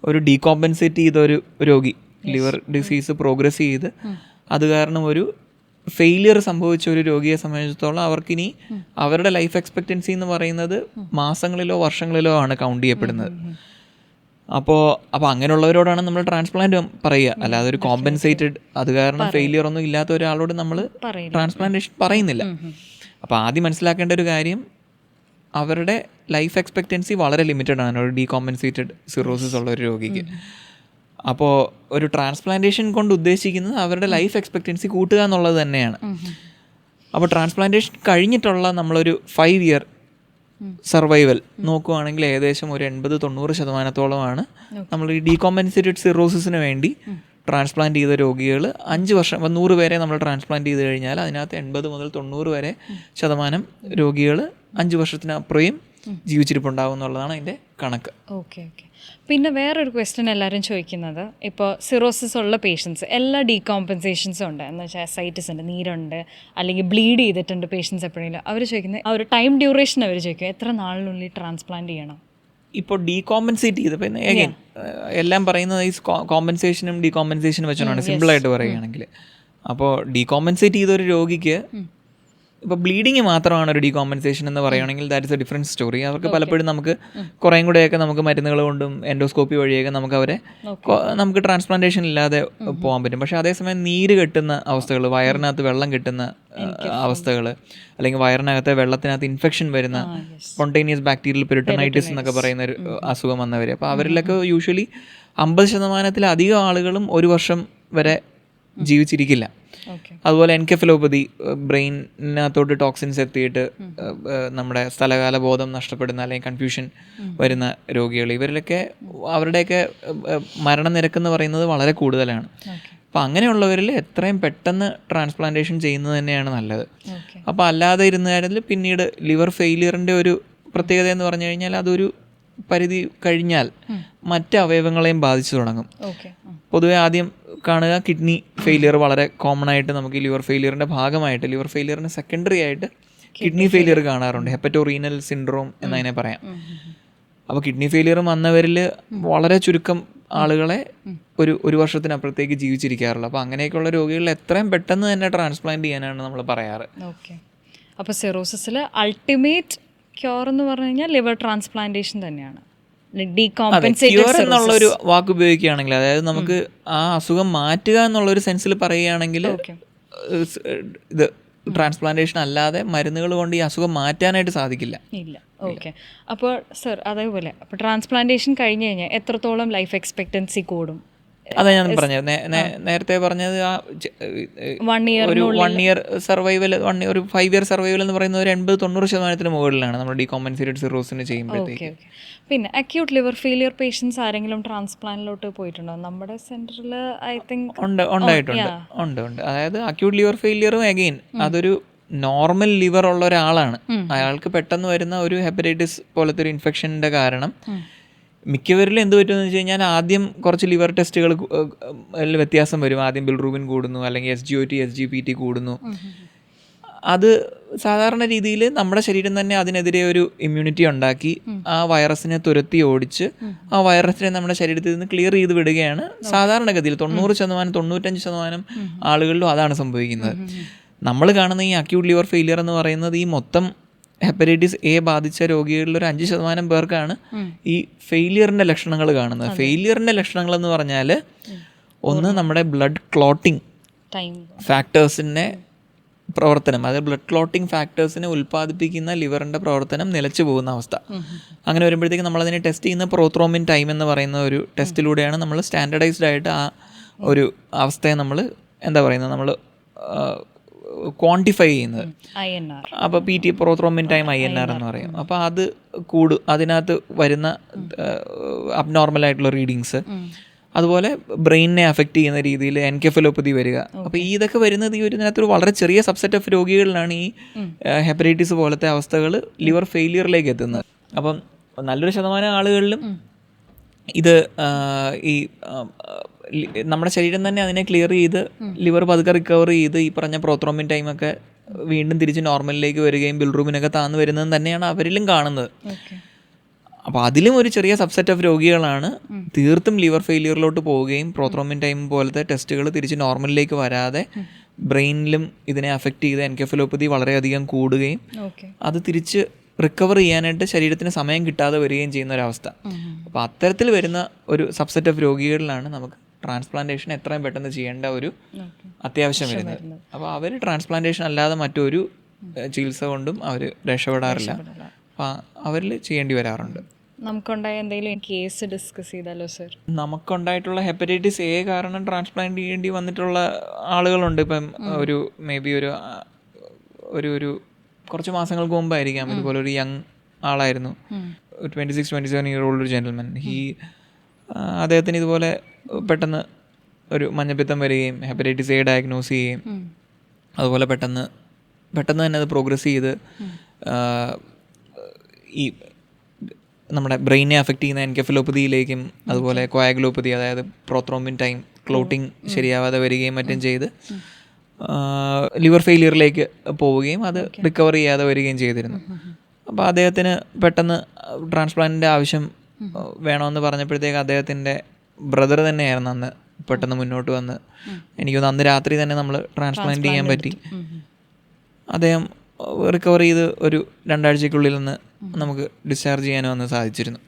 ഒരു ഡീകോമ്പൻസേറ്റ് ചെയ്തൊരു രോഗി, ലിവർ ഡിസീസ് പ്രോഗ്രസ് ചെയ്ത് അത് കാരണം ഒരു ഫെയിലിയർ സംഭവിച്ച ഒരു രോഗിയെ സംബന്ധിച്ചിടത്തോളം അവർക്കിനി അവരുടെ ലൈഫ് എക്സ്പെക്റ്റൻസി എന്ന് പറയുന്നത് മാസങ്ങളിലോ വർഷങ്ങളിലോ ആണ് കൗണ്ട് ചെയ്യപ്പെടുന്നത്. അപ്പോൾ അങ്ങനെയുള്ളവരോടാണ് നമ്മൾ ട്രാൻസ്പ്ലാന്റ് പറയുക. അല്ലാതെ ഒരു കോമ്പൻസേറ്റഡ് അത് കാരണം ഫെയിലിയർ ഒന്നും ഇല്ലാത്ത ഒരാളോട് നമ്മൾ ട്രാൻസ്പ്ലാന്റേഷൻ പറയുന്നില്ല. അപ്പോൾ ആദ്യം മനസ്സിലാക്കേണ്ട ഒരു കാര്യം, അവരുടെ ലൈഫ് എക്സ്പെക്റ്റൻസി വളരെ ലിമിറ്റഡ് ആണ് ഒരു ഡീകോമ്പൻസേറ്റഡ് സിറോസിസ് ഉള്ള ഒരു രോഗിക്ക്. അപ്പോൾ ഒരു ട്രാൻസ്പ്ലാന്റേഷൻ കൊണ്ട് ഉദ്ദേശിക്കുന്നത് അവരുടെ ലൈഫ് എക്സ്പെക്റ്റൻസി കൂട്ടുക എന്നുള്ളത് തന്നെയാണ്. അപ്പോൾ ട്രാൻസ്പ്ലാന്റേഷൻ കഴിഞ്ഞിട്ടുള്ള നമ്മളൊരു 5 year സർവൈവൽ നോക്കുകയാണെങ്കിൽ ഏകദേശം ഒരു 80-90% നമ്മൾ ഈ ഡീകോമ്പൻസേറ്റഡ് സിറോസിസിന് വേണ്ടി ട്രാൻസ്പ്ലാന്റ് ചെയ്ത രോഗികൾ 5 വർഷം 100 പേരെ നമ്മൾ ട്രാൻസ്പ്ലാന്റ് ചെയ്ത് കഴിഞ്ഞാൽ അതിനകത്ത് 80-90% രോഗികൾ 5 വർഷത്തിനപ്പുറയും ജീവിച്ചിരിപ്പുണ്ടാവും എന്നുള്ളതാണ് അതിൻ്റെ കണക്ക്. ഓക്കെ. പിന്നെ വേറൊരു ക്വസ്റ്റ്യൻ എല്ലാവരും ചോദിക്കുന്നത്, ഇപ്പോൾ സിറോസിസ് ഉള്ള പേഷ്യൻസ് എല്ലാ ഡീകോമ്പൻസേഷൻസും ഉണ്ട് എന്ന് വെച്ചാൽ സൈറ്റിസ് ഉണ്ട്, നീരുണ്ട്, അല്ലെങ്കിൽ ബ്ലീഡ് ചെയ്തിട്ടുണ്ട് പേഷ്യൻസ് എപ്പോഴെങ്കിലും. അവർ ചോദിക്കുന്നത് ആ ഒരു ടൈം ഡ്യൂറേഷൻ അവർ ചോദിക്കും, എത്ര നാളിനുള്ളിൽ ട്രാൻസ്പ്ലാന്റ് ചെയ്യണം? ഇപ്പോൾ ഡീകോമ്പൻസേറ്റ് ചെയ്ത് പിന്നെ എഗൈൻ എല്ലാം പറയുന്നത് ഈ കോമ്പൻസേഷനും ഡീകോമ്പൻസേഷനും വെച്ചാണ് സിമ്പിളായിട്ട് പറയുകയാണെങ്കിൽ. അപ്പോൾ ഡീകോമ്പൻസേറ്റ് ചെയ്തൊരു രോഗിക്ക് ഇപ്പോൾ ബ്ലീഡിങ് മാത്രമാണ് ഒരു ഡീകോമ്പൻസേഷൻ എന്ന് പറയുകയാണെങ്കിൽ that is A different story. അവർക്ക് പലപ്പോഴും നമുക്ക് കുറേയും കൂടെയൊക്കെ നമുക്ക് മരുന്നുകൾ കൊണ്ടും എൻഡോസ്കോപ്പി വഴിയൊക്കെ നമുക്ക് അവരെ നമുക്ക് ട്രാൻസ്പ്ലാന്റേഷൻ ഇല്ലാതെ പോകാൻ പറ്റും. പക്ഷേ അതേസമയം നീര് കെട്ടുന്ന അവസ്ഥകൾ, വയറിനകത്ത് വെള്ളം കെട്ടുന്ന അവസ്ഥകൾ, അല്ലെങ്കിൽ വയറിനകത്തെ വെള്ളത്തിനകത്ത് ഇൻഫെക്ഷൻ വരുന്ന സ്പോണ്ടേനിയസ് ബാക്ടീരിയൽ പെരിട്ടോണൈറ്റിസ് എന്നൊക്കെ പറയുന്ന ഒരു അസുഖം വന്നവർ, അപ്പോൾ അവരിലൊക്കെ യൂഷ്വലി 50%-ലധികം ആളുകളും 1 വർഷം വരെ ജീവിച്ചിരിക്കില്ല. അതുപോലെ എൻകെഫലോപ്പതി, ബ്രെയിനകത്തോട്ട് ടോക്സിൻസ് എത്തിയിട്ട് നമ്മുടെ സ്ഥലകാല ബോധം നഷ്ടപ്പെടുന്ന അല്ലെങ്കിൽ കൺഫ്യൂഷൻ വരുന്ന രോഗികൾ, ഇവരിലൊക്കെ അവരുടെയൊക്കെ മരണനിരക്ക് എന്ന് പറയുന്നത് വളരെ കൂടുതലാണ്. അപ്പോൾ അങ്ങനെയുള്ളവരിൽ എത്രയും പെട്ടെന്ന് ട്രാൻസ്പ്ലാന്റേഷൻ ചെയ്യുന്നത് തന്നെയാണ് നല്ലത്. അപ്പോൾ അല്ലാതെ ഇരുന്നതിൽ പിന്നീട് ലിവർ ഫെയിലിയറിൻ്റെ ഒരു പ്രത്യേകത എന്ന് പറഞ്ഞു കഴിഞ്ഞാൽ അതൊരു പരിധി കഴിഞ്ഞാൽ മറ്റ് അവയവങ്ങളെയും ബാധിച്ചു തുടങ്ങും. പൊതുവെ ആദ്യം കാണുക കിഡ്നി ഫെയിലിയർ വളരെ കോമൺ ആയിട്ട് നമുക്ക് ഈ ലിവർ ഫെയിലിയറിൻ്റെ ഭാഗമായിട്ട്, ലിവർ ഫെയിലിയറിന് സെക്കൻഡറി ആയിട്ട് കിഡ്നി ഫെയിലിയർ കാണാറുണ്ട്. ഹെപ്പറ്റോറീനൽ സിൻഡ്രോം എന്നതിനെ പറയാം. അപ്പോൾ കിഡ്നി ഫെയിലിയർ വന്നവരിൽ വളരെ ചുരുക്കം ആളുകളെ ഒരു വർഷത്തിനപ്പുറത്തേക്ക് ജീവിച്ചിരിക്കാറുള്ളൂ. അപ്പോൾ അങ്ങനെയൊക്കെയുള്ള രോഗികളിൽ എത്രയും പെട്ടെന്ന് തന്നെ ട്രാൻസ്പ്ലാന്റ് ചെയ്യാനാണ് നമ്മൾ പറയാറ്. അപ്പോൾ സിറോസിസിൽ അൾട്ടിമേറ്റ് ക്യൂർ എന്ന് പറഞ്ഞു കഴിഞ്ഞാൽ ലിവർ ട്രാൻസ്പ്ലാന്റേഷൻ തന്നെയാണ്. ക്യൂർ എന്നുള്ളൊരു വാക്ക് ഉപയോഗിക്കുകയാണെങ്കിൽ, അതായത് നമുക്ക് ആ അസുഖം മാറ്റുക എന്നുള്ളൊരു സെൻസിൽ പറയുകയാണെങ്കിൽ ഇത് ട്രാൻസ്പ്ലാന്റേഷൻ അല്ലാതെ മരുന്നുകൾ കൊണ്ട് ഈ അസുഖം മാറ്റാനായിട്ട് സാധിക്കില്ല. ഇല്ല. ഓക്കെ. അപ്പോൾ സർ, അതേപോലെ അപ്പോൾ ട്രാൻസ്പ്ലാന്റേഷൻ കഴിഞ്ഞ് കഴിഞ്ഞാൽ എത്രത്തോളം ലൈഫ് എക്സ്പെക്റ്റൻസി കൂടും? അതാ ഞാൻ പറഞ്ഞത്, നേരത്തെ പറഞ്ഞത് ആ ഒരു 1 ഇയർ സർവൈവൽ, ഒരു 5 ഇയർ സർവൈവൽ എന്ന് പറയുന്നത് ഒരു 80-90% മുകളിലാണ് നമ്മൾ ഡീകോമ്പൻസേറ്റഡ് സിറോസിന് ചെയ്യുമ്പോഴത്തേക്ക്. പിന്നെ അക്യൂട്ട് ലിവർ ഫെയിലിയർ പേഷ്യൻസ് ആരെങ്കിലും ട്രാൻസ്പ്ലാന്റിലോട്ട് പോയിട്ടുണ്ടോ? നമ്മുടെ സെന്ററിൽ ഐ തിങ്ക് ഉണ്ട്. അതായത് അക്യൂട്ട് ലിവർ ഫെയിലിയറും അഗെയിൻ അതൊരു നോർമൽ ലിവർ ഉള്ള ഒരാളാണ്. അയാൾക്ക് പെട്ടെന്ന് വരുന്ന ഒരു ഹെപ്പറ്റൈറ്റിസ് പോലത്തെ ഒരു ഇൻഫെക്ഷൻ്റെ കാരണം മിക്കവരിലും എന്ത് പറ്റുമെന്ന് വെച്ച് കഴിഞ്ഞാൽ ആദ്യം കുറച്ച് ലിവർ ടെസ്റ്റുകൾ വ്യത്യാസം വരും. ആദ്യം ബിൽറൂബിൻ കൂടുന്നു, അല്ലെങ്കിൽ SGOT SGPT കൂടുന്നു. അത് സാധാരണ രീതിയിൽ നമ്മുടെ ശരീരം തന്നെ അതിനെതിരെ ഒരു ഇമ്മ്യൂണിറ്റി ഉണ്ടാക്കി ആ വൈറസിനെ തുരത്തി ഓടിച്ച് ആ വൈറസിനെ നമ്മുടെ ശരീരത്തിൽ നിന്ന് ക്ലിയർ ചെയ്ത് വിടുകയാണ് സാധാരണഗതിയിൽ. 90%-95% ആളുകളിലും അതാണ് സംഭവിക്കുന്നത്. നമ്മൾ കാണുന്ന ഈ അക്യൂട്ട് ലിവർ ഫെയിലിയർ എന്ന് പറയുന്നത് ഈ മൊത്തം ഹെപ്പറ്റൈറ്റിസ് എ ബാധിച്ച രോഗികളിൽ ഒരു 5% പേർക്കാണ് ഈ ഫെയിലിയറിൻ്റെ ലക്ഷണങ്ങൾ കാണുന്നത്. ഫെയിലിയറിൻ്റെ ലക്ഷണങ്ങൾ എന്ന് പറഞ്ഞാൽ ഒന്ന് നമ്മുടെ ബ്ലഡ് ക്ലോട്ടിങ് ഫാക്ടേഴ്സിൻ്റെ പ്രവർത്തനം, അതായത് ബ്ലഡ് ക്ലോട്ടിങ് ഫാക്ടേഴ്സിനെ ഉൽപ്പാദിപ്പിക്കുന്ന ലിവറിൻ്റെ പ്രവർത്തനം നിലച്ചു പോകുന്ന അവസ്ഥ. അങ്ങനെ വരുമ്പോഴത്തേക്കും നമ്മളതിനെ ടെസ്റ്റ് ചെയ്യുന്ന പ്രോത്രോമിൻ ടൈം എന്ന് പറയുന്ന ഒരു ടെസ്റ്റിലൂടെയാണ് നമ്മൾ സ്റ്റാൻഡർഡൈസ്ഡ് ആയിട്ട് ആ ഒരു അവസ്ഥയെ നമ്മൾ എന്താ പറയുന്നത്, നമ്മൾ ക്വാണ്ടിഫൈ ചെയ്യുന്നത്. അപ്പോൾ PT പ്രോത്രോമിൻ ടൈം INR എന്ന് പറയും. അപ്പോൾ അത് അതിനകത്ത് വരുന്ന അബ്നോർമലായിട്ടുള്ള റീഡിങ്സ്, അതുപോലെ ബ്രെയിനിനെ അഫക്റ്റ് ചെയ്യുന്ന രീതിയിൽ എൻകെഫലോപ്പതി വരിക. അപ്പോൾ ഇതൊക്കെ വരുന്നത് ഈ ഇതിനകത്തൊരു വളരെ ചെറിയ സബ്സെറ്റ് ഓഫ് രോഗികളിലാണ് ഈ ഹെപ്പറ്റൈറ്റിസ് പോലത്തെ അവസ്ഥകൾ ലിവർ ഫെയിലിയറിലേക്ക് എത്തുന്നത്. അപ്പം നല്ലൊരു ശതമാനം ആളുകളിലും ഇത് ഈ നമ്മുടെ ശരീരം തന്നെ അതിനെ ക്ലിയർ ചെയ്ത് ലിവർ പതുക്കെ റിക്കവർ ചെയ്ത് ഈ പറഞ്ഞ പ്രോത്രോമിൻ ടൈമൊക്കെ വീണ്ടും തിരിച്ച് നോർമലിലേക്ക് വരികയും ബിൽറൂബിനൊക്കെ താന്ന് വരുന്നത് തന്നെയാണ് അവരിലും കാണുന്നത്. അപ്പോൾ അതിലും ഒരു ചെറിയ സബ്സെറ്റ് ഓഫ് രോഗികളാണ് തീർത്തും ലിവർ ഫെയിലിയറിലോട്ട് പോവുകയും പ്രോത്രോമിൻ ടൈം പോലത്തെ ടെസ്റ്റുകൾ തിരിച്ച് നോർമലിലേക്ക് വരാതെ ബ്രെയിനിലും ഇതിനെ അഫക്റ്റ് ചെയ്ത് എൻകെഫലോപ്പതി വളരെയധികം കൂടുകയും അത് തിരിച്ച് റിക്കവർ ചെയ്യാനായിട്ട് ശരീരത്തിന് സമയം കിട്ടാതെ വരികയും ചെയ്യുന്ന ഒരവസ്ഥ. അപ്പോൾ അത്തരത്തിൽ വരുന്ന ഒരു സബ്സെറ്റ് ഓഫ് രോഗികളിലാണ് നമുക്ക് ട്രാൻസ്പ്ലാന്റേഷൻ എത്രയും പെട്ടെന്ന് ചെയ്യേണ്ട ഒരു അത്യാവശ്യം വരുന്നത്. അപ്പോൾ അവർ ട്രാൻസ്പ്ലാന്റേഷൻ അല്ലാതെ മറ്റൊരു ചികിത്സ കൊണ്ടും അവർ രക്ഷപ്പെടാറില്ല. അപ്പോൾ അവരിൽ ചെയ്യേണ്ടി വരാറുണ്ട്. നമുക്കുണ്ടായ എന്തെങ്കിലും കേസ് ഡിസ്കസ് ചെയ്താലോ സർ? നമുക്കുണ്ടായിട്ടുള്ള ഹെപ്പറ്റൈറ്റിസ് എ കാരണം ട്രാൻസ്പ്ലാന്റ് ചെയ്യേണ്ടി വന്നിട്ടുള്ള ആളുകളുണ്ട്. ഇപ്പം ഒരു മേ ബി ഒരു കുറച്ച് മാസങ്ങൾക്ക് മുമ്പായിരിക്കാം, ഇതുപോലെ ഒരു യങ് ആളായിരുന്നു, 26-27 ഇയർ ഓൾഡ് ഒരു ജെന്റിൽമാൻ. അദ്ദേഹത്തിന് ഇതുപോലെ പെട്ടെന്ന് ഒരു മഞ്ഞപ്പിത്തം വരികയും ഹെപ്പറ്റൈറ്റിസ് എ ഡയഗ്നോസ് ചെയ്യുകയും അതുപോലെ പെട്ടെന്ന് തന്നെ അത് പ്രോഗ്രസ് ചെയ്ത് ഈ നമ്മുടെ ബ്രെയിനെ അഫക്റ്റ് ചെയ്യുന്ന എൻകെഫലോപ്പതിയിലേക്കും അതുപോലെ കോയാഗുലോപ്പതി, അതായത് പ്രോത്രോമിൻ ടൈം ക്ലോട്ടിങ് ശരിയാവാതെ വരികയും മറ്റും ചെയ്ത് ലിവർ ഫെയിലിയറിലേക്ക് പോവുകയും അത് റിക്കവർ ചെയ്യാതെ വരികയും ചെയ്തിരുന്നു. അപ്പോൾ അദ്ദേഹത്തിന് പെട്ടെന്ന് ട്രാൻസ്പ്ലാന്റിൻ്റെ ആവശ്യം വേണമെന്ന് പറഞ്ഞപ്പോഴത്തേക്ക് അദ്ദേഹത്തിൻ്റെ ബ്രദർ തന്നെയായിരുന്നു അന്ന് പെട്ടെന്ന് മുന്നോട്ട് വന്ന്, എനിക്കൊന്ന് അന്ന് രാത്രി തന്നെ നമ്മൾ ട്രാൻസ്പ്ലാന്റ് ചെയ്യാൻ പറ്റി. അദ്ദേഹം റിക്കവർ ചെയ്ത് ഒരു 2 ആഴ്ചയ്ക്കുള്ളിൽ നിന്ന് നമുക്ക് ഡിസ്ചാർജ് ചെയ്യാനോ ഒന്ന് സാധിച്ചിരുന്നു.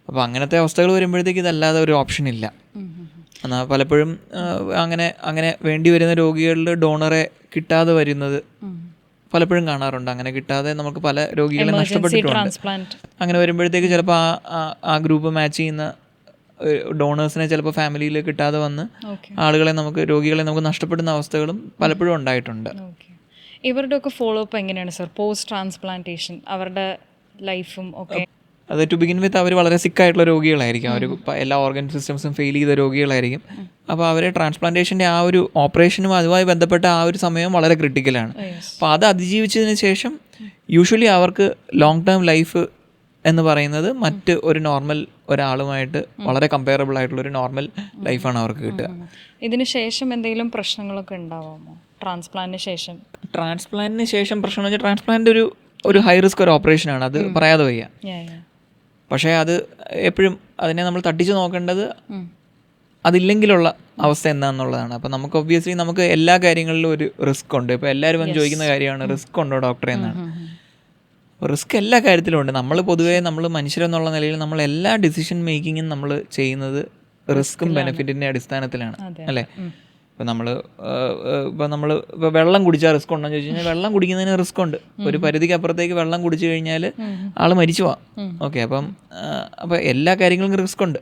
അപ്പോൾ അങ്ങനത്തെ അവസ്ഥകൾ വരുമ്പോഴത്തേക്ക് ഇതല്ലാതെ ഒരു ഓപ്ഷൻ ഇല്ല. എന്നാൽ പലപ്പോഴും അങ്ങനെ വേണ്ടി വരുന്ന രോഗികളിൽ ഡോണറെ കിട്ടാതെ വരുന്നത് പലപ്പോഴും കാണാറുണ്ട്. അങ്ങനെ കിട്ടാതെ നമുക്ക് പല രോഗികളെ നഷ്ടപ്പെട്ടിട്ടുണ്ട്. അങ്ങനെ വരുമ്പോഴത്തേക്ക് ചിലപ്പോൾ ആ ഗ്രൂപ്പ് മാച്ച് ചെയ്യുന്ന ഡോണേഴ്സിനെ ചിലപ്പോൾ ഫാമിലിയിൽ കിട്ടാതെ വന്ന് രോഗികളെ നമുക്ക് നഷ്ടപ്പെടുന്ന അവസ്ഥകളും പലപ്പോഴും ഉണ്ടായിട്ടുണ്ട്. ഇവരുടെയൊക്കെ ഫോളോ അപ്പ് എങ്ങനെയാണ് സർ പോസ്റ്റ് ട്രാൻസ്പ്ലാന്റേഷൻ, അവരുടെ ലൈഫും ഒക്കെ? അത് ടു ബിഗിൻ വിത്ത് അവർ വളരെ സിക്കായിട്ടുള്ള രോഗികളായിരിക്കും. അവർ എല്ലാ ഓർഗൻ സിസ്റ്റംസും ഫെയിൽ ചെയ്ത രോഗികളായിരിക്കും. അപ്പോൾ അവരെ ട്രാൻസ്പ്ലാന്റേഷൻ്റെ ആ ഒരു ഓപ്പറേഷനും അതുമായി ബന്ധപ്പെട്ട ആ ഒരു സമയം വളരെ ക്രിട്ടിക്കലാണ്. അപ്പോൾ അത് അതിജീവിച്ചതിന് ശേഷം യൂഷ്വലി അവർക്ക് ലോങ് ടേം ലൈഫ് എന്ന് പറയുന്നത് മറ്റ് ഒരു നോർമൽ ഒരാളുമായിട്ട് വളരെ കമ്പയറബിൾ ആയിട്ടുള്ള ഒരു നോർമൽ ലൈഫാണ് അവർക്ക് കിട്ടുക. ഇതിന് ശേഷം എന്തെങ്കിലും പ്രശ്നങ്ങളൊക്കെ ഉണ്ടാവാമോ ട്രാൻസ്പ്ലാന്റിന് ശേഷം? ട്രാൻസ്പ്ലാന്റിന് ശേഷം പ്രശ്നം എന്ന് വെച്ചാൽ ട്രാൻസ്പ്ലാന്റ് ഒരു ഹൈ റിസ്ക് ഒരു ഓപ്പറേഷനാണ്, അത് പറയാതെ വയ്യ. പക്ഷേ അത് എപ്പോഴും അതിനെ നമ്മൾ തട്ടിച്ച് നോക്കേണ്ടത് അതില്ലെങ്കിലുള്ള അവസ്ഥ എന്താണെന്നുള്ളതാണ്. അപ്പോൾ നമുക്ക് ഒബ്വിയസ്ലി നമുക്ക് എല്ലാ കാര്യങ്ങളിലും ഒരു റിസ്ക് ഉണ്ട്. ഇപ്പോൾ എല്ലാവരും വന്ന് ചോദിക്കുന്ന കാര്യമാണ് റിസ്ക് ഉണ്ടോ ഡോക്ടറെ എന്നാണ്. റിസ്ക് എല്ലാ കാര്യത്തിലും ഉണ്ട്. നമ്മൾ പൊതുവേ നമ്മൾ മനുഷ്യരെന്നുള്ള നിലയിൽ നമ്മൾ എല്ലാ ഡിസിഷൻ മേക്കിങ്ങും നമ്മൾ ചെയ്യുന്നത് റിസ്ക്കും ബെനിഫിറ്റിൻ്റെ അടിസ്ഥാനത്തിലാണ്, അല്ലേ? ഇപ്പോൾ നമ്മൾ വെള്ളം കുടിച്ചാൽ റിസ്ക് ഉണ്ടോ എന്ന് ചോദിച്ചു കഴിഞ്ഞാൽ വെള്ളം കുടിക്കുന്നതിന് റിസ്ക് ഉണ്ട്. ഒരു പരിധിക്ക് അപ്പുറത്തേക്ക് വെള്ളം കുടിച്ചു കഴിഞ്ഞാൽ ആൾ മരിച്ചു പോവാം. ഓക്കെ, അപ്പോൾ എല്ലാ കാര്യങ്ങളും റിസ്ക് ഉണ്ട്.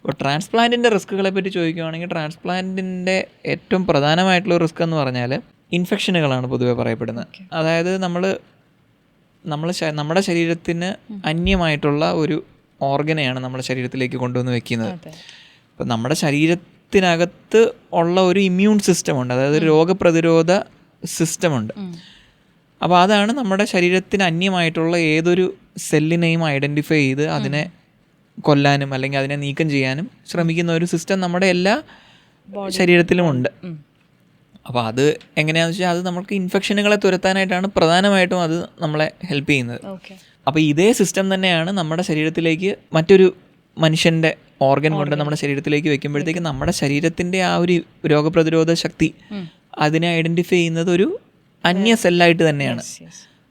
അപ്പോൾ ട്രാൻസ്പ്ലാന്റിൻ്റെ റിസ്ക്കുകളെ പറ്റി ചോദിക്കുകയാണെങ്കിൽ ട്രാൻസ്പ്ലാന്റിൻ്റെ ഏറ്റവും പ്രധാനമായിട്ടുള്ള റിസ്ക് എന്ന് പറഞ്ഞാൽ ഇൻഫെക്ഷനുകളാണ് പൊതുവെ പറയപ്പെടുന്നത്. അതായത് നമ്മുടെ ശരീരത്തിന് അന്യമായിട്ടുള്ള ഒരു ഓർഗനെയാണ് നമ്മുടെ ശരീരത്തിലേക്ക് കൊണ്ടുവന്ന് വെക്കുന്നത്. അപ്പം നമ്മുടെ ശരീരത്തിനകത്ത് ഉള്ള ഒരു ഇമ്മ്യൂൺ സിസ്റ്റമുണ്ട്, അതായത് രോഗപ്രതിരോധ സിസ്റ്റമുണ്ട്. അപ്പോൾ അതാണ് നമ്മുടെ ശരീരത്തിന് അന്യമായിട്ടുള്ള ഏതൊരു സെല്ലിനെയും ഐഡൻറ്റിഫൈ ചെയ്ത് അതിനെ കൊല്ലാനും അല്ലെങ്കിൽ അതിനെ നീക്കം ചെയ്യാനും ശ്രമിക്കുന്ന ഒരു സിസ്റ്റം നമ്മുടെ എല്ലാ ശരീരത്തിലും ഉണ്ട്. അപ്പോൾ അത് എങ്ങനെയാണെന്ന് വെച്ചാൽ അത് നമുക്ക് ഇൻഫെക്ഷനുകളെ തുരത്താനായിട്ടാണ് പ്രധാനമായിട്ടും അത് നമ്മളെ ഹെൽപ്പ് ചെയ്യുന്നത്. അപ്പോൾ ഇതേ സിസ്റ്റം തന്നെയാണ് നമ്മുടെ ശരീരത്തിലേക്ക് മറ്റൊരു മനുഷ്യൻ്റെ ഓർഗൻ കൊണ്ട് നമ്മുടെ ശരീരത്തിലേക്ക് വെക്കുമ്പോഴത്തേക്ക് നമ്മുടെ ശരീരത്തിൻ്റെ ആ ഒരു രോഗപ്രതിരോധ ശക്തി അതിനെ ഐഡൻറ്റിഫൈ ചെയ്യുന്നത് ഒരു അന്യ സെല്ലായിട്ട് തന്നെയാണ്.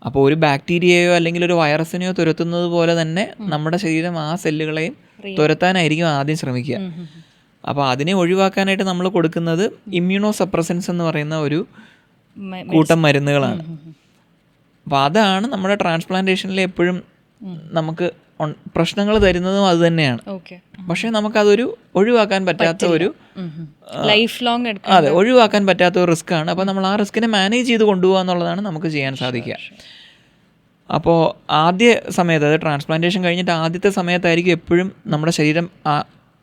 അപ്പോൾ ഒരു ബാക്ടീരിയയോ അല്ലെങ്കിൽ ഒരു വൈറസിനെയോ തുരത്തുന്നത് പോലെ തന്നെ നമ്മുടെ ശരീരം ആ സെല്ലുകളെയും തുരത്താനായിരിക്കും ആദ്യം ശ്രമിക്കുക. അപ്പോൾ അതിനെ ഒഴിവാക്കാനായിട്ട് നമ്മൾ കൊടുക്കുന്നത് ഇമ്മ്യൂണോ സപ്രസൻസ് എന്ന് പറയുന്ന ഒരു കൂട്ടം മരുന്നുകളാണ്. അപ്പോൾ അതാണ് നമ്മുടെ ട്രാൻസ്പ്ലാന്റേഷനിൽ എപ്പോഴും നമുക്ക് പ്രശ്നങ്ങൾ തരുന്നതും അത് തന്നെയാണ്. പക്ഷേ നമുക്കതൊരു ഒഴിവാക്കാൻ പറ്റാത്ത ഒരു ലൈഫ് ലോങ് ഒഴിവാക്കാൻ പറ്റാത്ത ഒരു റിസ്ക് ആണ്. അപ്പോൾ നമ്മൾ ആ റിസ്കിനെ മാനേജ് ചെയ്ത് കൊണ്ടുപോകുക എന്നുള്ളതാണ് നമുക്ക് ചെയ്യാൻ സാധിക്കുക. അപ്പോൾ ആദ്യ സമയത്ത്, അതായത് ട്രാൻസ്പ്ലാന്റേഷൻ കഴിഞ്ഞിട്ട് ആദ്യത്തെ സമയത്തായിരിക്കും എപ്പോഴും നമ്മുടെ ശരീരം ആ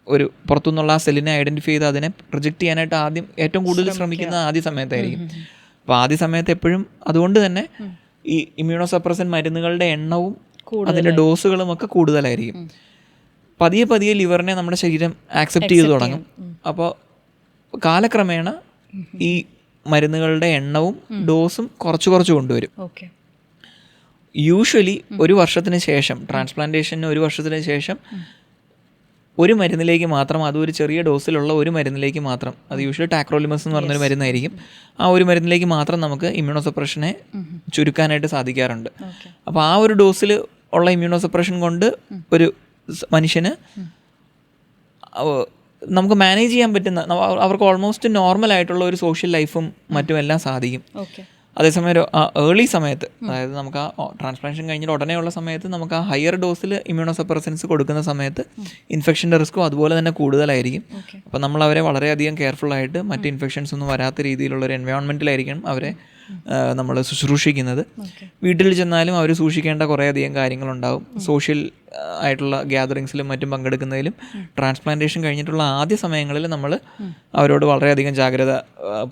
ഒരു പുറത്തുനിന്നുള്ള ആ സെല്ലിനെ ഐഡൻറ്റിഫൈ ചെയ്ത് അതിനെ പ്രൊജക്റ്റ് ചെയ്യാനായിട്ട് ഏറ്റവും കൂടുതൽ ശ്രമിക്കുന്നത് ആദ്യ സമയത്തായിരിക്കും. അപ്പോൾ ആദ്യ സമയത്ത് എപ്പോഴും അതുകൊണ്ട് തന്നെ ഈ ഇമ്മ്യൂണോ സപ്രസൻ മരുന്നുകളുടെ എണ്ണവും അതിൻ്റെ ഡോസുകളും ഒക്കെ കൂടുതലായിരിക്കും. പതിയെ ലിവറിനെ നമ്മുടെ ശരീരം ആക്സെപ്റ്റ് ചെയ്ത് തുടങ്ങും. അപ്പോൾ കാലക്രമേണ ഈ മരുന്നുകളുടെ എണ്ണവും ഡോസും കുറച്ച് കൊണ്ടുവരും. യൂഷ്വലി ഒരു വർഷത്തിന് ശേഷം, ട്രാൻസ്പ്ലാന്റേഷന് ഒരു വർഷത്തിന് ശേഷം ഒരു മരുന്നിലേക്ക് മാത്രം, അതും ഒരു ചെറിയ ഡോസിലുള്ള ഒരു മരുന്നിലേക്ക് മാത്രം, അത് യൂഷ്വലി ടാക്രോലിമസ് എന്ന് പറഞ്ഞൊരു മരുന്നായിരിക്കും, ആ ഒരു മരുന്നിലേക്ക് മാത്രം നമുക്ക് ഇമ്മ്യൂണോ സപ്രഷനെ ചുരുക്കാനായിട്ട് സാധിക്കാറുണ്ട്. അപ്പോൾ ആ ഒരു ഡോസിൽ ഉള്ള ഇമ്മ്യൂണോ സപ്രഷൻ കൊണ്ട് ഒരു മനുഷ്യന് നമുക്ക് മാനേജ് ചെയ്യാൻ പറ്റുന്ന, അവർക്ക് ഓൾമോസ്റ്റ് നോർമൽ ആയിട്ടുള്ള ഒരു സോഷ്യൽ ലൈഫും മറ്റുമെല്ലാം സാധിക്കും. അതേസമയം ഒരു ഏർലി സമയത്ത്, അതായത് നമുക്ക് ആ ട്രാൻസ്പ്ലാന്റേഷൻ കഴിഞ്ഞിട്ട് ഉടനെയുള്ള സമയത്ത് നമുക്ക് ആ ഹയർ ഡോസിൽ ഇമ്മ്യൂണോ സപ്രസൻസ് കൊടുക്കുന്ന സമയത്ത് ഇൻഫെക്ഷൻ്റെ റിസ്ക്കും അതുപോലെ തന്നെ കൂടുതലായിരിക്കും. അപ്പോൾ നമ്മൾ അവരെ വളരെയധികം കെയർഫുള്ളായിട്ട് മറ്റ് ഇൻഫെക്ഷൻസ് ഒന്നും വരാത്ത രീതിയിലുള്ളൊരു എൻവയോൺമെൻറ്റിലായിരിക്കണം അവരെ നമ്മൾ ശുശ്രൂഷിക്കുന്നത്. വീട്ടിൽ ചെന്നാലും അവർ സൂക്ഷിക്കേണ്ട കുറേയധികം കാര്യങ്ങളുണ്ടാവും. സോഷ്യൽ ആയിട്ടുള്ള ഗ്യാതറിങ്സിലും മറ്റും പങ്കെടുക്കുന്നതിലും ട്രാൻസ്പ്ലാന്റേഷൻ കഴിഞ്ഞിട്ടുള്ള ആദ്യ സമയങ്ങളിൽ നമ്മൾ അവരോട് വളരെയധികം ജാഗ്രത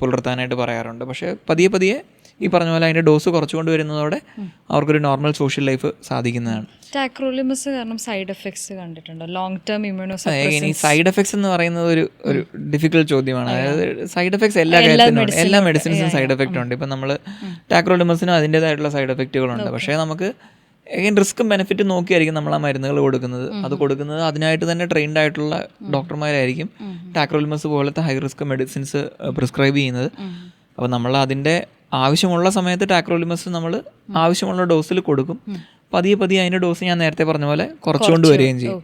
പുലർത്താനായിട്ട് പറയാറുണ്ട്. പക്ഷേ പതിയെ ഈ പറഞ്ഞ പോലെ അതിൻ്റെ ഡോസ് കുറച്ചുകൊണ്ട് വരുന്നതോടെ അവർക്കൊരു നോർമൽ സോഷ്യൽ ലൈഫ് സാധിക്കുന്നതാണ്. ടാക്രോലിമസ് കാരണം സൈഡ് എഫക്ട്സ് കണ്ടിട്ടുണ്ടോ? Long term immuno suppressants. ഈ സൈഡ് എഫക്ട്സ് എന്ന് പറയുന്നത് ഒരു ഡിഫിക്കൽട്ട് ചോദ്യമാണ്. അതായത് സൈഡ് എഫക്ട്സ് എല്ലാ കാര്യത്തിനും ഉണ്ട്, എല്ലാ മെഡിസിൻസും സൈഡ് എഫക്റ്റ് ഉണ്ട്. ഇപ്പം നമ്മൾ ടാക്രോലിമസിനും അതിൻ്റേതായിട്ടുള്ള സൈഡ് എഫക്റ്റുകളുണ്ട്. പക്ഷേ നമുക്ക് റിസ്ക്കും ബെനിഫിറ്റും നോക്കിയായിരിക്കും നമ്മൾ ആ മരുന്നുകൾ കൊടുക്കുന്നത്. അത് കൊടുക്കുന്നത് അതിനായിട്ട് തന്നെ ട്രെയിൻഡ് ആയിട്ടുള്ള ഡോക്ടർമാരായിരിക്കും ടാക്രോലിമസ് പോലത്തെ ഹൈ റിസ്ക് മെഡിസിൻസ് പ്രിസ്ക്രൈബ് ചെയ്യുന്നത്. അപ്പോൾ നമ്മൾ അതിൻ്റെ ആവശ്യമുള്ള സമയത്ത് ടാക്രോലിമസ് നമ്മൾ ആവശ്യമുള്ള ഡോസിൽ കൊടുക്കും. പതിയെ പതിയെ അതിൻ്റെ ഡോസ് ഞാൻ നേരത്തെ പറഞ്ഞ പോലെ കുറച്ചുകൊണ്ട് വരികയും ചെയ്യും.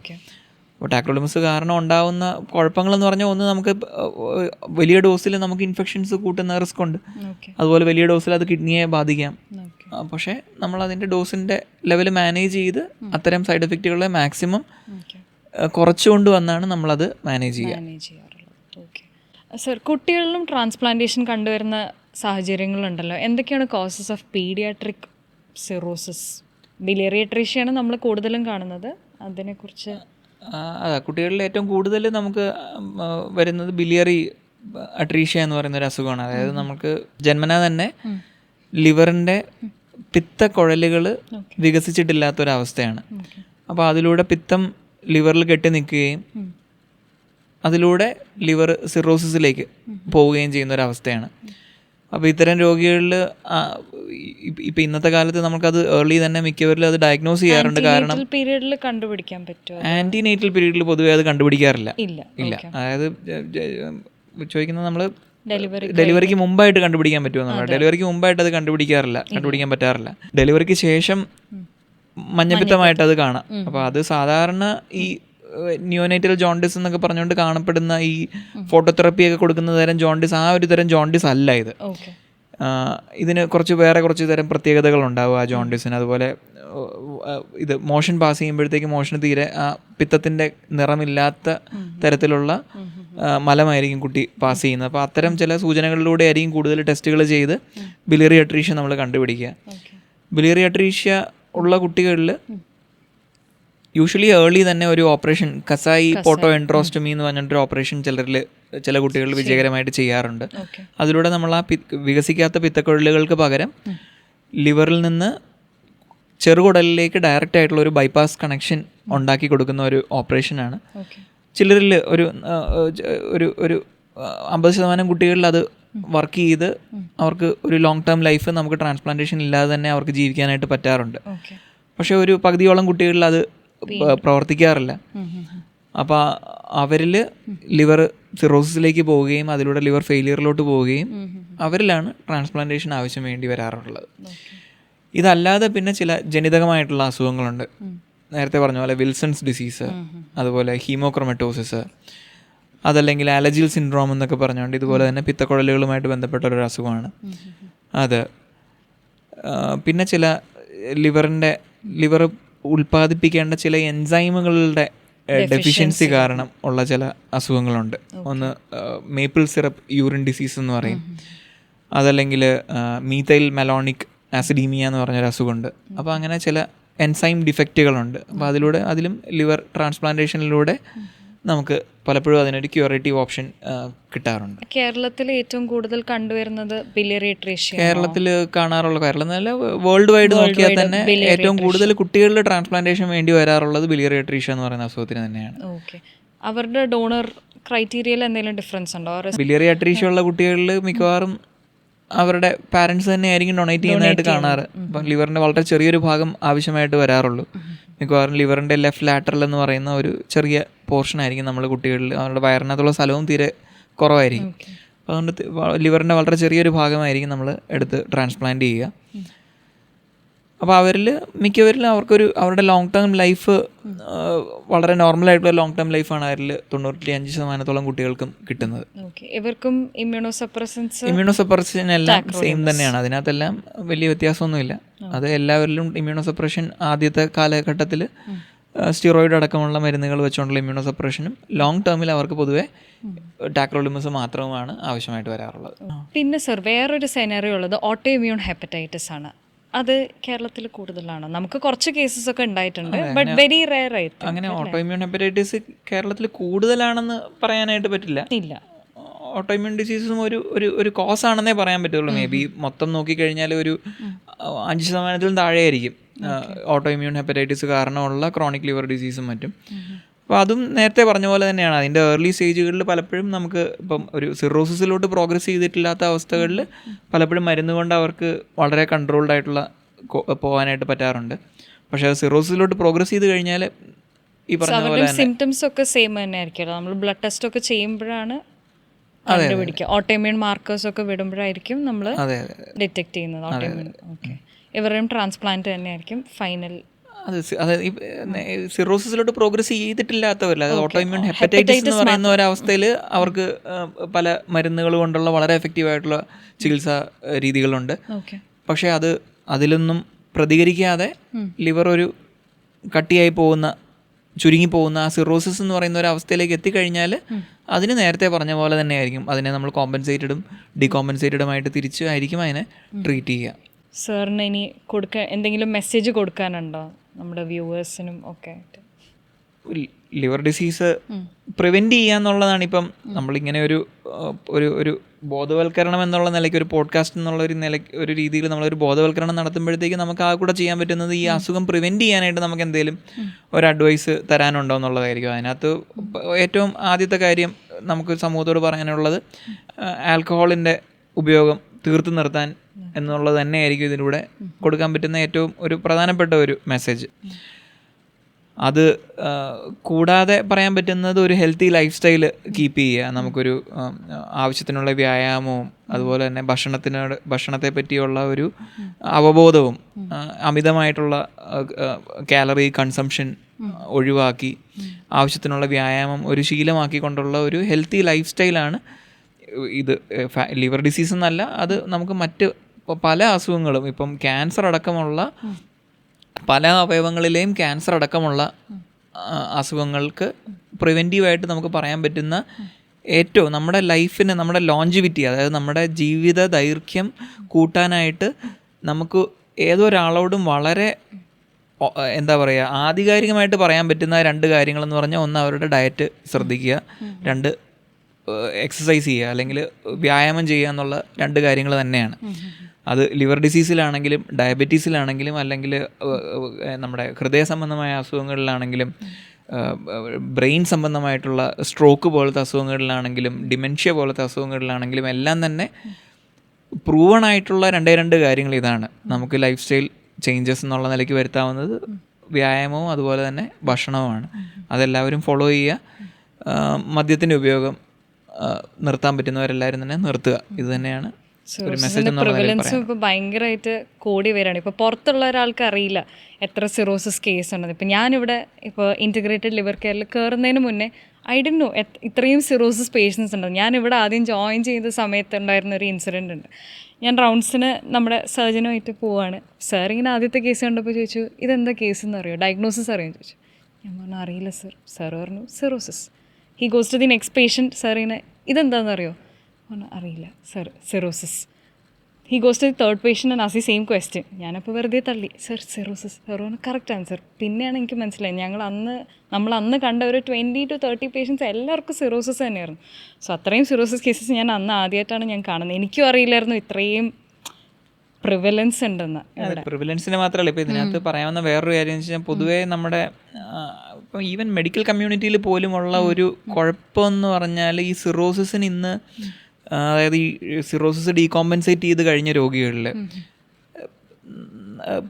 അപ്പോൾ ടാക്രോലിമസ് കാരണം ഉണ്ടാവുന്ന കുഴപ്പങ്ങളെന്ന് പറഞ്ഞാൽ ഒന്ന്, നമുക്ക് വലിയ ഡോസിൽ നമുക്ക് ഇൻഫെക്ഷൻസ് കൂട്ടുന്ന റിസ്ക് ഉണ്ട്. അതുപോലെ വലിയ ഡോസിൽ അത് കിഡ്നിയെ ബാധിക്കാം. പക്ഷേ നമ്മൾ അതിൻ്റെ ഡോസിൻ്റെ ലെവൽ മാനേജ് ചെയ്ത് അത്തരം സൈഡ് എഫക്റ്റുകളെ മാക്സിമം കുറച്ചുകൊണ്ട് വന്നാണ് നമ്മളത് മാനേജ് ചെയ്യുക. സർ, കുട്ടികളിലും ട്രാൻസ്പ്ലാന്റേഷൻ കണ്ടുവരുന്ന സാഹചര്യങ്ങളുണ്ടല്ലോ. എന്തൊക്കെയാണ് causes of paediatric cirrhosis? Biliary അട്രീഷ്യയാണ് നമ്മൾ കൂടുതലും കാണുന്നത്. അതിനെക്കുറിച്ച് അതെ, കുട്ടികളിൽ ഏറ്റവും കൂടുതൽ നമുക്ക് വരുന്നത് ബിലിയറി അട്രീഷ്യ എന്ന് പറയുന്ന ഒരു അസുഖമാണ്. അതായത് നമുക്ക് ജന്മനാ തന്നെ ലിവറിൻ്റെ പിത്തക്കുഴലുകൾ വികസിച്ചിട്ടില്ലാത്തൊരവസ്ഥയാണ്. അപ്പോൾ അതിലൂടെ പിത്തം ലിവറിൽ കെട്ടി നിൽക്കുകയും അതിലൂടെ ലിവർ സിറോസിസിലേക്ക് പോവുകയും ചെയ്യുന്ന ഒരവസ്ഥയാണ്. അപ്പോൾ ഇത്തരം രോഗികളിൽ ഇപ്പം ഇന്നത്തെ കാലത്ത് നമുക്കത് ഏർലി തന്നെ മിക്കവരിലും അത് ഡയഗ്നോസ് ചെയ്യാറുണ്ട്. കാരണം പീരീഡിൽ കണ്ടുപിടിക്കാൻ പറ്റുമോ? ആൻറ്റിനേറ്റൽ പീരീഡിൽ പൊതുവെ അത് കണ്ടുപിടിക്കാറില്ല. ഇല്ല. അതായത് ചോദിക്കുന്നത് നമ്മൾ ഡെലിവറിക്ക് മുമ്പായിട്ട് കണ്ടുപിടിക്കാൻ പറ്റുമെന്നാണ്. ഡെലിവറിക്ക് മുമ്പായിട്ട് അത് കണ്ടുപിടിക്കാൻ പറ്റാറില്ല. ഡെലിവറിക്ക് ശേഷം മഞ്ഞപ്പിത്തമായിട്ട് അത് കാണാം. അപ്പോൾ അത് സാധാരണ ഈ ന്യൂനേറ്റൽ ജോണ്ടിസ് എന്നൊക്കെ പറഞ്ഞുകൊണ്ട് കാണപ്പെടുന്ന ഈ ഫോട്ടോതെറപ്പിയൊക്കെ കൊടുക്കുന്ന തരം ജോണ്ടിസ്, ആ ഒരു തരം ജോണ്ടിസ് അല്ല ഇത്. ഇതിന് കുറച്ച് തരം പ്രത്യേകതകളുണ്ടാവും ആ ജോണ്ടിസിന്. അതുപോലെ ഇത് മോഷൻ പാസ് ചെയ്യുമ്പോഴത്തേക്ക് മോഷന് തീരെ ആ പിത്തത്തിൻ്റെ നിറമില്ലാത്ത തരത്തിലുള്ള മലമായിരിക്കും കുട്ടി പാസ് ചെയ്യുന്നത്. അപ്പോൾ അത്തരം ചില സൂചനകളിലൂടെ ആയിരിക്കും കൂടുതൽ ടെസ്റ്റുകൾ ചെയ്ത് ബിലിയറി അട്രീഷ്യ നമ്മൾ കണ്ടുപിടിക്കുക. ബിലിയറി അട്രീഷ്യ ഉള്ള കുട്ടികളിൽ യൂഷ്വലി ഏർലി തന്നെ ഒരു ഓപ്പറേഷൻ, കസായി പോട്ടോ എൻട്രോസ്റ്റമി എന്ന് പറഞ്ഞിട്ടൊരു ഓപ്പറേഷൻ ചില കുട്ടികളിൽ വിജയകരമായിട്ട് ചെയ്യാറുണ്ട്. അതിലൂടെ നമ്മൾ ആ വികസിക്കാത്ത പിത്തക്കുഴലുകൾക്ക് പകരം ലിവറിൽ നിന്ന് ചെറുകുടലിലേക്ക് ഡയറക്റ്റ് ആയിട്ടുള്ള ഒരു ബൈപ്പാസ് കണക്ഷൻ ഉണ്ടാക്കി കൊടുക്കുന്ന ഒരു ഓപ്പറേഷനാണ്. ചിലരിൽ ഒരു 50% കുട്ടികളിൽ അത് വർക്ക് ചെയ്ത് അവർക്ക് ഒരു ലോങ് ടേം ലൈഫ് നമുക്ക് ട്രാൻസ്പ്ലാന്റേഷൻ ഇല്ലാതെ തന്നെ അവർക്ക് ജീവിക്കാനായിട്ട് പറ്റാറുണ്ട്. പക്ഷേ ഒരു പകുതിയോളം കുട്ടികളിൽ അത് പ്രവർത്തിക്കാറില്ല. അപ്പോൾ അവരിൽ ലിവർ സിറോസിസിലേക്ക് പോവുകയും അതിലൂടെ ലിവർ ഫെയിലിയറിലോട്ട് പോവുകയും അവരിലാണ് ട്രാൻസ്പ്ലാന്റേഷൻ ആവശ്യം വേണ്ടി വരാറുള്ളത്. ഇതല്ലാതെ പിന്നെ ചില ജനിതകമായിട്ടുള്ള അസുഖങ്ങളുണ്ട്. നേരത്തെ പറഞ്ഞ പോലെ വിൽസൺസ് ഡിസീസ്, അതുപോലെ ഹീമോക്രോമറ്റോസിസ്, അതല്ലെങ്കിൽ അലജിൽ സിൻഡ്രോം എന്നൊക്കെ പറഞ്ഞുകൊണ്ട് ഇതുപോലെ തന്നെ പിത്തക്കുഴലുകളുമായിട്ട് ബന്ധപ്പെട്ടൊരു അസുഖമാണ് അത്. പിന്നെ ചില ലിവർ ഉൽപ്പാദിപ്പിക്കേണ്ട ചില എൻസൈമുകളുടെ ഡെഫിഷ്യൻസി കാരണം ഉള്ള ചില അസുഖങ്ങളുണ്ട്. ഒന്ന് മേപ്പിൾ സിറപ്പ് യൂറിൻ ഡിസീസ് എന്ന് പറയും. അതല്ലെങ്കിൽ മീഥൈൽ മെലോണിക് ആസിഡീമിയ എന്ന് പറഞ്ഞൊരു അസുഖമുണ്ട്. അപ്പോൾ അങ്ങനെ ചില എൻസൈം ഡിഫക്റ്റുകളുണ്ട്. അപ്പോൾ അതിലും ലിവർ ട്രാൻസ്പ്ലാന്റേഷനിലൂടെ നമുക്ക് പലപ്പോഴും അതിനൊരു ക്യൂറേറ്റീവ് ഓപ്ഷൻ കിട്ടാറുണ്ട്. കേരളത്തിൽ ഏറ്റവും കൂടുതൽ കണ്ടുവരുന്നത് ബിലിയറി അട്രീഷ്യ. കേരളത്തിൽ കാണാറുള്ള, കേരളം എന്നല്ല വേൾഡ് വൈഡ് നോക്കിയാൽ തന്നെ ഏറ്റവും കൂടുതൽ കുട്ടികളിൽ ട്രാൻസ്പ്ലാന്റേഷൻ വേണ്ടി വരാറുള്ളത് ബിലിയറി അട്രീഷ്യ എന്ന് പറയുന്ന അസുഖത്തിന് തന്നെയാണ്. അവരുടെ ഡോണർ ക്രൈറ്റീരിയയിൽ എന്തെങ്കിലും ഡിഫറൻസ് ഉണ്ടോ? ബിലിയറി അട്രീഷ്യ ഉള്ള കുട്ടികളിൽ മിക്കവാറും അവരുടെ പാരൻസ് തന്നെ ആയിരിക്കും ഡൊണേറ്റ് ചെയ്യുന്നതായിട്ട് കാണാറ്. അപ്പം ലിവറിൻ്റെ വളരെ ചെറിയൊരു ഭാഗം ആവശ്യമായിട്ട് വരാറുള്ളൂ. മിക്കവാറും ലിവറിൻ്റെ ലെഫ്റ്റ് ലാറ്ററൽ എന്ന് പറയുന്ന ഒരു ചെറിയ പോർഷൻ ആയിരിക്കും നമ്മൾ കുട്ടികളിൽ, അവരുടെ വയറിനകത്തുള്ള സ്ഥലവും തീരെ കുറവായിരിക്കും. അതുകൊണ്ട് ലിവറിൻ്റെ വളരെ ചെറിയൊരു ഭാഗമായിരിക്കും നമ്മൾ എടുത്ത് ട്രാൻസ്പ്ലാന്റ് ചെയ്യുക. അപ്പോൾ അവരിൽ മിക്കവരിലും അവരുടെ ലോങ് ടേം ലൈഫ് വളരെ നോർമലായിട്ടുള്ള ലോങ് ടേം ലൈഫാണ് അവരിൽ 95% കുട്ടികൾക്കും കിട്ടുന്നത്. ഇവർക്കും ഇമ്മ്യൂണോസപ്രഷൻ എല്ലാം സെയിം തന്നെയാണ്. അതിനകത്തെല്ലാം വലിയ വ്യത്യാസമൊന്നുമില്ല. അത് എല്ലാവരിലും ഇമ്മ്യൂണോസപ്രഷൻ ആദ്യത്തെ കാലഘട്ടത്തിൽ സ്റ്റിറോയിഡ് അടക്കമുള്ള മരുന്നുകൾ വെച്ചുകൊണ്ടുള്ള ഇമ്മ്യൂണോസപ്രഷനും ലോങ് ടേമിൽ അവർക്ക് പൊതുവെ ടാക്രോളിമസ് മാത്രമാണ് ആവശ്യമായിട്ട് വരാറുള്ളത്. പിന്നെ സർ, വേറൊരു സെനാറിയോ ഉള്ളത് ഓട്ടോ ഇമ്മ്യൂൺ ഹെപ്പറ്റൈറ്റിസ് ആണ്. അത് കേരളത്തിൽ കൂടുതലാണോ? നമുക്ക് കുറച്ച് കേസസ് ഒക്കെ ഉണ്ടായിട്ടുണ്ട്, ബട്ട് വെരി റെയർ ആയിട്ട്. അങ്ങനെ ഓട്ടോ ഇമ്മ്യൂൺ ഹെപ്പറ്റൈറ്റിസ് കേരളത്തിൽ കൂടുതലാണെന്ന് പറയാനായിട്ട് പറ്റില്ല. ഓട്ടോ ഇമ്മ്യൂൺ ഡിസീസും ഒരു കോസ് ആണെന്നേ പറയാൻ പറ്റുള്ളൂ. മേ ബി മൊത്തം നോക്കിക്കഴിഞ്ഞാൽ ഒരു 5% താഴെയായിരിക്കും ഓട്ടോ ഇമ്മ്യൂൺ ഹെപ്പറ്റൈറ്റിസ് കാരണമുള്ള ക്രോണിക് ലിവർ ഡിസീസും മറ്റും. അപ്പോൾ അതും നേരത്തെ പറഞ്ഞ പോലെ തന്നെയാണ്. അതിൻ്റെ ഏർലി സ്റ്റേജുകളിൽ പലപ്പോഴും നമുക്ക് ഇപ്പം ഒരു സിറോസിസിലോട്ട് പ്രോഗ്രസ് ചെയ്തിട്ടില്ലാത്ത അവസ്ഥകളിൽ പലപ്പോഴും മരുന്ന് കൊണ്ട് അവർക്ക് വളരെ കൺട്രോൾഡ് ആയിട്ടുള്ള പോകാനായിട്ട് പറ്റാറുണ്ട്. പക്ഷേ അത് സിറോസിസിലോട്ട് പ്രോഗ്രസ് ചെയ്ത് കഴിഞ്ഞാൽ ഈ പറഞ്ഞ പോലെ സിംറ്റംസ് ഒക്കെ സെയിം തന്നെ ആയിരിക്കും. നമ്മൾ ബ്ലഡ് ടെസ്റ്റ് ഒക്കെ ചെയ്യുമ്പോഴാണ് കണ്ടുപിടിക്കുക. ഓട്ടോഇമ്യൂൺ മാർക്കേഴ്സ് ഒക്കെ വിടുമ്പോഴായിരിക്കും നമ്മൾ അതെ ഡിറ്റക്ട് ചെയ്യുന്നത് ഓട്ടോഇമ്യൂൺ. ഓക്കെ, ഇവരുടെയും ട്രാൻസ്പ്ലാന്റ് തന്നെയായിരിക്കും ഫൈനൽ. അത് സിറോസിസിലോട്ട് പ്രോഗ്രസ് ചെയ്തിട്ടില്ലാത്തവരല്ല, അത് ഓട്ടോഇമ്യൂൺ ഹെപ്പറ്റൈറ്റിസ് എന്ന് പറയുന്ന ഒരവസ്ഥയിൽ അവർക്ക് പല മരുന്നുകൾ കൊണ്ടുള്ള വളരെ എഫക്റ്റീവ് ആയിട്ടുള്ള ചികിത്സാ രീതികളുണ്ട്. പക്ഷേ അതിലൊന്നും പ്രതികരിക്കാതെ ലിവർ ഒരു കട്ടിയായി പോകുന്ന, ചുരുങ്ങി പോകുന്ന ആ സിറോസിസ് എന്ന് പറയുന്ന ഒരു അവസ്ഥയിലേക്ക് എത്തിക്കഴിഞ്ഞാൽ അതിന് നേരത്തെ പറഞ്ഞ പോലെ തന്നെ ആയിരിക്കും അതിനെ നമ്മൾ കോമ്പൻസേറ്റഡും ഡീകോമ്പൻസേറ്റഡുമായിട്ട് തിരിച്ച് ആയിരിക്കും അതിനെ ട്രീറ്റ് ചെയ്യുക. സാറിന് ഇനി എന്തെങ്കിലും മെസ്സേജ് കൊടുക്കാനുണ്ടോ നമ്മുടെ വ്യൂവേഴ്സിനും ഒക്കെ ആയിട്ട്? ലിവർ ഡിസീസ് പ്രിവെൻറ്റ് ചെയ്യുക എന്നുള്ളതാണ് ഇപ്പം നമ്മളിങ്ങനെ ഒരു ബോധവൽക്കരണം എന്നുള്ള നിലയ്ക്ക്, ഒരു പോഡ്കാസ്റ്റ് എന്നുള്ള ഒരു രീതിയിൽ നമ്മളൊരു ബോധവൽക്കരണം നടത്തുമ്പോഴത്തേക്ക് നമുക്ക് ആ കൂടെ ചെയ്യാൻ പറ്റുന്നത് ഈ അസുഖം പ്രിവെൻറ്റ് ചെയ്യാനായിട്ട് നമുക്ക് എന്തെങ്കിലും ഒരു അഡ്വൈസ് തരാനുണ്ടോ എന്നുള്ളതായിരിക്കും. അതിനകത്ത് ഏറ്റവും ആദ്യത്തെ കാര്യം നമുക്ക് സമൂഹത്തോട് പറയാനുള്ളത് ആൽക്കഹോളിൻ്റെ ഉപയോഗം തീർത്തു നിർത്താൻ എന്നുള്ളത് തന്നെയായിരിക്കും ഇതിലൂടെ കൊടുക്കാൻ പറ്റുന്ന ഏറ്റവും ഒരു പ്രധാനപ്പെട്ട ഒരു മെസ്സേജ്. അത് കൂടാതെ പറയാൻ പറ്റുന്നത് ഒരു ഹെൽത്തി ലൈഫ് സ്റ്റൈൽ കീപ്പ് ചെയ്യുക, നമുക്കൊരു ആവശ്യത്തിനുള്ള വ്യായാമവും അതുപോലെ തന്നെ ഭക്ഷണത്തെ പറ്റിയുള്ള ഒരു അവബോധവും, അമിതമായിട്ടുള്ള കാലറി കൺസംഷൻ ഒഴിവാക്കി ആവശ്യത്തിനുള്ള വ്യായാമം ഒരു ശീലമാക്കിക്കൊണ്ടുള്ള ഒരു ഹെൽത്തി ലൈഫ് സ്റ്റൈലാണ് ഇത്. ലിവർ ഡിസീസ് എന്നല്ല, അത് നമുക്ക് മറ്റ് പല അസുഖങ്ങളും, ഇപ്പം ക്യാൻസർ അടക്കമുള്ള പല അവയവങ്ങളിലെയും ക്യാൻസർ അടക്കമുള്ള അസുഖങ്ങൾക്ക് പ്രിവെൻറ്റീവായിട്ട് നമുക്ക് പറയാൻ പറ്റുന്ന ഏറ്റവും നമ്മുടെ ലൈഫിന്, നമ്മുടെ ലോഞ്ചിവിറ്റി, അതായത് നമ്മുടെ ജീവിത ദൈർഘ്യം കൂട്ടാനായിട്ട് നമുക്ക് ഏതൊരാളോടും വളരെ എന്താ പറയുക, ആധികാരികമായിട്ട് പറയാൻ പറ്റുന്ന 2 കാര്യങ്ങളെന്ന് പറഞ്ഞാൽ, ഒന്ന് അവരുടെ ഡയറ്റ് ശ്രദ്ധിക്കുക, 2 എക്സസൈസ് ചെയ്യുക അല്ലെങ്കിൽ വ്യായാമം ചെയ്യുക എന്നുള്ള 2 കാര്യങ്ങൾ തന്നെയാണ്. അത് ലിവർ ഡിസീസിലാണെങ്കിലും ഡയബറ്റീസിലാണെങ്കിലും അല്ലെങ്കിൽ നമ്മുടെ ഹൃദയ സംബന്ധമായ അസുഖങ്ങളിലാണെങ്കിലും ബ്രെയിൻ സംബന്ധമായിട്ടുള്ള സ്ട്രോക്ക് പോലത്തെ അസുഖങ്ങളിലാണെങ്കിലും ഡിമെൻഷ്യ പോലത്തെ അസുഖങ്ങളിലാണെങ്കിലും എല്ലാം തന്നെ പ്രൂവൺ ആയിട്ടുള്ള 2 കാര്യങ്ങൾ ഇതാണ്. നമുക്ക് ലൈഫ് സ്റ്റൈൽ ചേഞ്ചസ് എന്നുള്ള നിലയ്ക്ക് വരുത്താവുന്നത് വ്യായാമവും അതുപോലെ തന്നെ ഭക്ഷണവുമാണ്. അതെല്ലാവരും ഫോളോ ചെയ്യുക. മദ്യത്തിൻ്റെ ഉപയോഗം നിർത്താൻ പറ്റുന്നവരെല്ലാവരും തന്നെ നിർത്തുക. ഇത് തന്നെയാണ് ഒരു മെസ്സേജ്. പ്രിവലൻസും ഇപ്പോൾ ഭയങ്കരമായിട്ട് കൂടി വരികയാണ്. ഇപ്പോൾ പുറത്തുള്ള ഒരാൾക്ക് അറിയില്ല എത്ര സിറോസിസ് കേസ് ഉണ്ടെന്ന്. ഇപ്പോൾ ഞാനിവിടെ ഇപ്പോൾ ഇൻറ്റഗ്രേറ്റഡ് ലിവർ കെയറിൽ കയറുന്നതിന് മുന്നേ ഐ ഡോണ്ട് നോ ഇത്രയും സിറോസിസ് പേഷ്യൻസ് ഉണ്ട്. ഞാനിവിടെ ആദ്യം ജോയിൻ ചെയ്ത സമയത്ത് ഉണ്ടായിരുന്ന ഒരു ഇൻസിഡൻ്റ് ഉണ്ട്. ഞാൻ റൗണ്ട്സിന് നമ്മുടെ സർജനുമായിട്ട് പോവാണ്. സാർ ഇങ്ങനെ ആദ്യത്തെ കേസ് കണ്ടപ്പോൾ ചോദിച്ചു, ഇതെന്താ കേസ് എന്ന് അറിയോ, ഡയഗ്നോസിസ് അറിയാൻ ചോദിച്ചു. ഞാൻ പറഞ്ഞു അറിയില്ല സർ. സാർ പറഞ്ഞു cirrhosis. He goes to the next patient. Sir ഇങ്ങനെ ഇതെന്താണെന്ന് അറിയോ? പറഞ്ഞു അറിയില്ല sir, cirrhosis. He goes to the third patient and ആസ് ദി സെയിം ക്വസ്റ്റ്യൻ. ഞാനപ്പോൾ വെറുതെ തള്ളി, സർ സിറോസിസ്. സാർ പറഞ്ഞു കറക്റ്റ് ആൻസർ. പിന്നെയാണ് എനിക്ക് മനസ്സിലായി നമ്മൾ അന്ന് കണ്ട ഒരു 20 to 30 പേഷ്യൻസ് എല്ലാവർക്കും സിറോസിസ് തന്നെയായിരുന്നു. സോ അത്രയും സിറോസിസ് കേസസ് ഞാൻ അന്ന് ആദ്യമായിട്ടാണ് ഞാൻ കാണുന്നത്. എനിക്കും അറിയില്ലായിരുന്നു ഇത്രയും പ്രിവലൻസ് ഉണ്ടെന്ന്. പ്രിവലൻസിന് മാത്രമല്ല, ഇപ്പോൾ ഇതിനകത്ത് പറയാവുന്ന വേറൊരു കാര്യം എന്ന് വെച്ചാൽ, പൊതുവേ നമ്മുടെ ഇപ്പം ഈവൻ മെഡിക്കൽ കമ്മ്യൂണിറ്റിയിൽ പോലുമുള്ള ഒരു കുഴപ്പമെന്ന് പറഞ്ഞാൽ, ഈ സിറോസിസിന് ഇന്ന്, അതായത് ഈ സിറോസിസ് ഡീകോമ്പൻസേറ്റ് ചെയ്ത് കഴിഞ്ഞ രോഗികളിൽ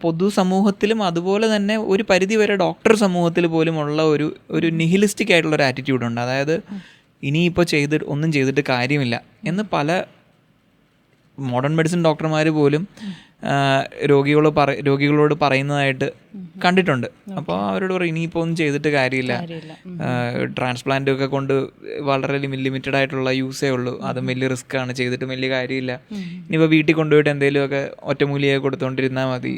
പൊതുസമൂഹത്തിലും അതുപോലെ തന്നെ ഒരു പരിധിവരെ ഡോക്ടർ സമൂഹത്തിൽ പോലുമുള്ള ഒരു നിഹിലിസ്റ്റിക് ആയിട്ടുള്ളൊരു ആറ്റിറ്റ്യൂഡുണ്ട്. അതായത് ഇനിയിപ്പോൾ ഒന്നും ചെയ്തിട്ട് കാര്യമില്ല എന്ന് പല മോഡേൺ മെഡിസിൻ ഡോക്ടർമാർ പോലും രോഗികളോട് പറയുന്നതായിട്ട് കണ്ടിട്ടുണ്ട്. അപ്പോൾ അവരോട് പറയും ഇനിയിപ്പോൾ ഒന്നും ചെയ്തിട്ട് കാര്യമില്ല, ട്രാൻസ്പ്ലാന്റ് ഒക്കെ കൊണ്ട് വളരെ ലിമിറ്റഡ് ആയിട്ടുള്ള യൂസേ ഉള്ളൂ, അതും വലിയ റിസ്ക് ആണ്, ചെയ്തിട്ട് വലിയ കാര്യമില്ല, ഇനിയിപ്പോൾ വീട്ടിൽ കൊണ്ടുപോയിട്ട് എന്തെങ്കിലുമൊക്കെ ഒറ്റമൂലിയൊക്കെ കൊടുത്തുകൊണ്ടിരുന്നാൽ മതി.